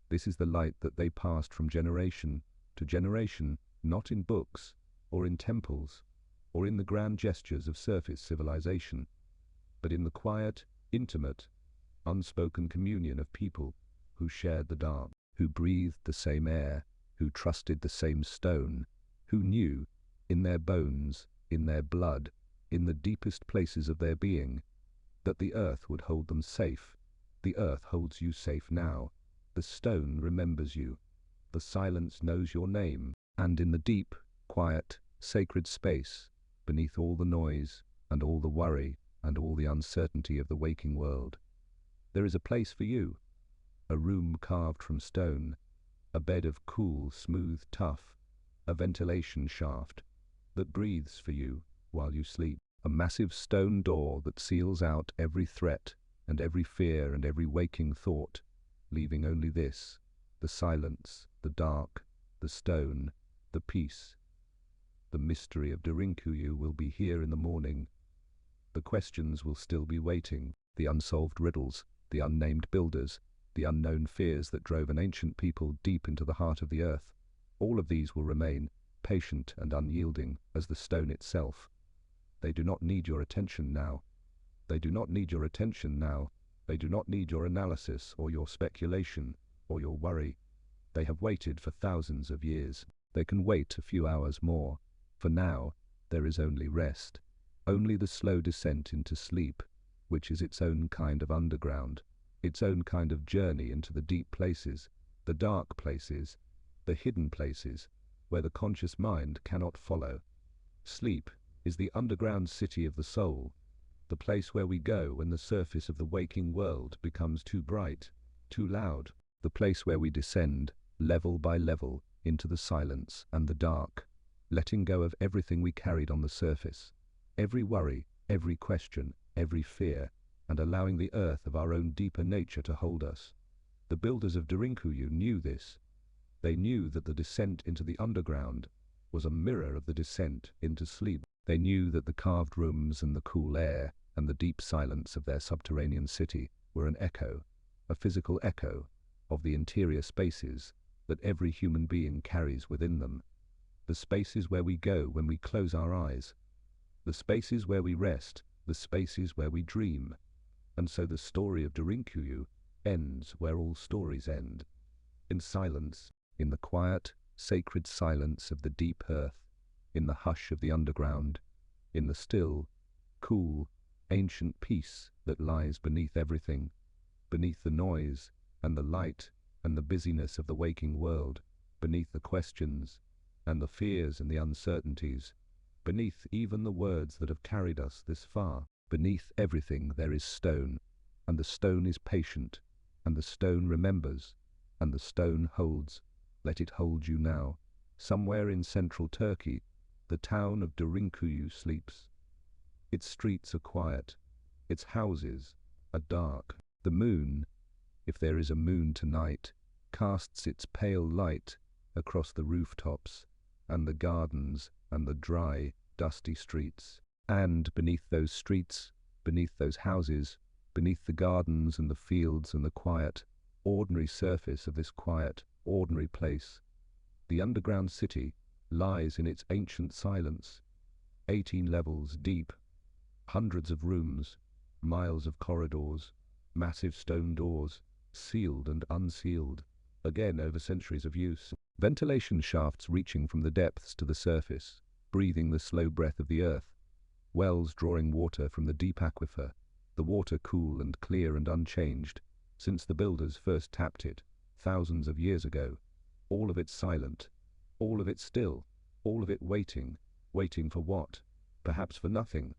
This is the light that they passed from generation to generation, not in books, or in temples, or in the grand gestures of surface civilization, but in the quiet, intimate, unspoken communion of people who shared the dark, who breathed the same air, who trusted the same stone, who knew, in their bones, in their blood, in the deepest places of their being, that the earth would hold them safe. The earth holds you safe now. The stone remembers you. The silence knows your name. And in the deep, quiet, sacred space, beneath all the noise and all the worry and all the uncertainty of the waking world, there is a place for you. a room carved from stone, a bed of cool, smooth tuff, a ventilation shaft that breathes for you while you sleep, a massive stone door that seals out every threat and every fear and every waking thought, leaving only this: the silence, the dark, the stone, the peace. The mystery of Derinkuyu will be here in the morning. The questions will still be waiting, the unsolved riddles, the unnamed builders, the unknown fears that drove an ancient people deep into the heart of the earth. All of these will remain, patient and unyielding as the stone itself. They do not need your attention now. They do not need your attention now. They do not need your analysis or your speculation or your worry. They have waited for thousands of years. They can wait a few hours more. For now, there is only rest, only the slow descent into sleep, which is its own kind of underground, its own kind of journey into the deep places, the dark places, the hidden places, where the conscious mind cannot follow. Sleep is the underground city of the soul, the place where we go when the surface of the waking world becomes too bright, too loud, the place where we descend, level by level, into the silence and the dark, letting go of everything we carried on the surface, every worry, every question, every fear, and allowing the earth of our own deeper nature to hold us. The builders of Derinkuyu knew this. They knew that the descent into the underground was a mirror of the descent into sleep. They knew that the carved rooms and the cool air and the deep silence of their subterranean city were an echo, a physical echo, of the interior spaces that every human being carries within them. The spaces where we go when we close our eyes, the spaces where we rest, the spaces where we dream. And so the story of Derinkuyu ends where all stories end, in silence, in the quiet, sacred silence of the deep earth, in the hush of the underground, in the still, cool, ancient peace that lies beneath everything, beneath the noise and the light and the busyness of the waking world, beneath the questions and the fears and the uncertainties, beneath even the words that have carried us this far. Beneath everything there is stone, and the stone is patient, and the stone remembers, and the stone holds. Let it hold you now. Somewhere in central Turkey, the town of Derinkuyu sleeps. Its streets are quiet, its houses are dark. The moon, if there is a moon tonight, casts its pale light across the rooftops and the gardens and the dry, dusty streets. And beneath those streets, beneath those houses, beneath the gardens and the fields and the quiet, ordinary surface of this quiet, ordinary place, the underground city lies in its ancient silence, 18 levels deep, hundreds of rooms, miles of corridors, massive stone doors, sealed and unsealed, again over centuries of use. Ventilation shafts reaching from the depths to the surface, breathing the slow breath of the earth. Wells drawing water from the deep aquifer, the water cool and clear and unchanged, since the builders first tapped it, thousands of years ago. All of it silent, all of it still, all of it waiting. Waiting for what? Perhaps for nothing.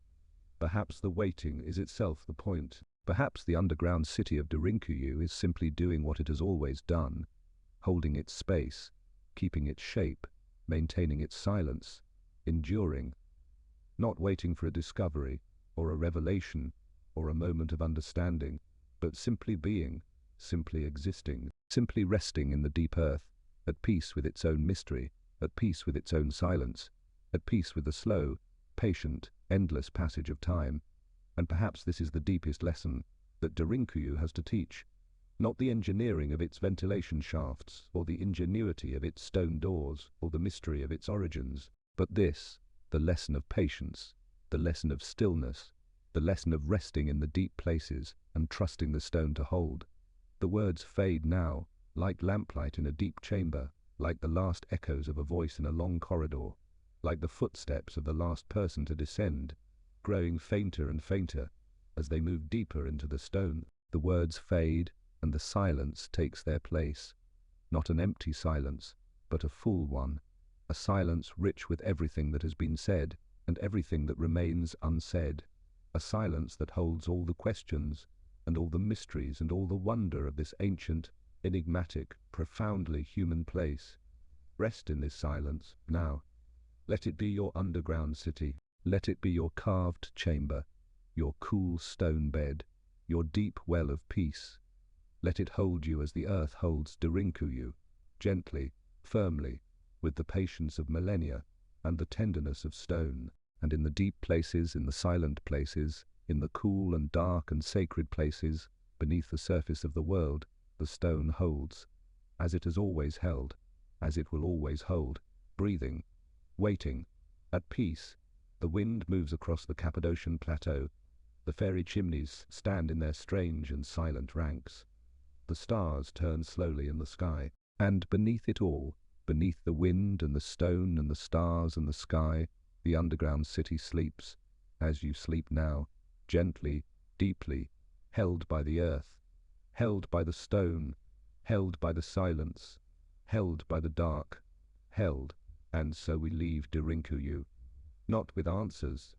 Perhaps the waiting is itself the point. Perhaps the underground city of Derinkuyu is simply doing what it has always done, holding its space, keeping its shape, maintaining its silence, enduring, not waiting for a discovery, or a revelation, or a moment of understanding, but simply being, simply existing, simply resting in the deep earth, at peace with its own mystery, at peace with its own silence, at peace with the slow, patient, endless passage of time. And perhaps this is the deepest lesson that Derinkuyu has to teach, not the engineering of its ventilation shafts, or the ingenuity of its stone doors, or the mystery of its origins, but this, the lesson of patience, the lesson of stillness, the lesson of resting in the deep places and trusting the stone to hold. The words fade now, like lamplight in a deep chamber, like the last echoes of a voice in a long corridor, like the footsteps of the last person to descend, growing fainter and fainter as they move deeper into the stone. The words fade, and the silence takes their place. Not an empty silence, but a full one, a silence rich with everything that has been said and everything that remains unsaid, a silence that holds all the questions and all the mysteries and all the wonder of this ancient, enigmatic, profoundly human place. Rest in this silence, now. Let it be your underground city. Let it be your carved chamber, your cool stone bed, your deep well of peace. Let it hold you as the earth holds Derinkuyu, gently, firmly, with the patience of millennia and the tenderness of stone. And in the deep places, in the silent places, in the cool and dark and sacred places, beneath the surface of the world, the stone holds, as it has always held, as it will always hold, breathing, waiting, at peace. The wind moves across the Cappadocian plateau. The fairy chimneys stand in their strange and silent ranks. The stars turn slowly in the sky, and beneath it all, beneath the wind and the stone and the stars and the sky, the underground city sleeps, as you sleep now, gently, deeply, held by the earth, held by the stone, held by the silence, held by the dark, held. And so we leave Derinkuyu, not with answers,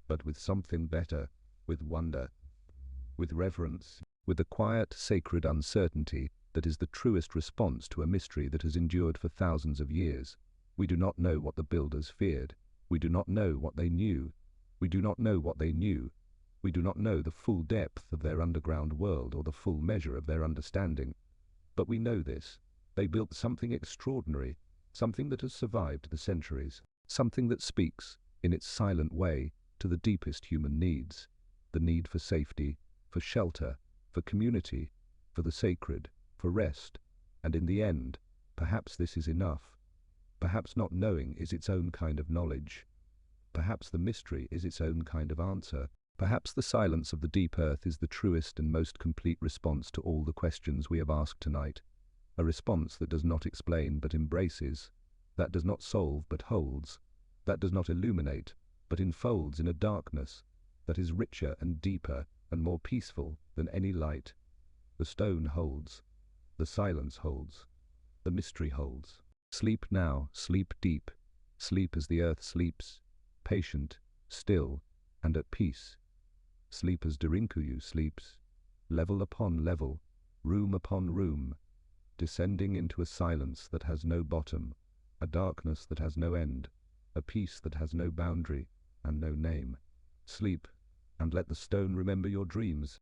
but with something better, with wonder, with reverence, with the quiet, sacred uncertainty that is the truest response to a mystery that has endured for thousands of years. We do not know what the builders feared. We do not know what they knew. We do not know what they knew. We do not know the full depth of their underground world or the full measure of their understanding. But we know this. They built something extraordinary, something that has survived the centuries, something that speaks, in its silent way, to the deepest human needs, the need for safety, for shelter, for community, for the sacred, for rest, and in the end, perhaps this is enough. Perhaps not knowing is its own kind of knowledge. Perhaps the mystery is its own kind of answer. Perhaps the silence of the deep earth is the truest and most complete response to all the questions we have asked tonight. A response that does not explain but embraces, that does not solve but holds, that does not illuminate but enfolds in a darkness that is richer and deeper and more peaceful than any light. The stone holds, the silence holds, the mystery holds. Sleep now, sleep deep, sleep as the earth sleeps, patient, still, and at peace. Sleep as Derinkuyu sleeps, level upon level, room upon room, descending into a silence that has no bottom, a darkness that has no end, a peace that has no boundary and no name. Sleep, and let the stone remember your dreams.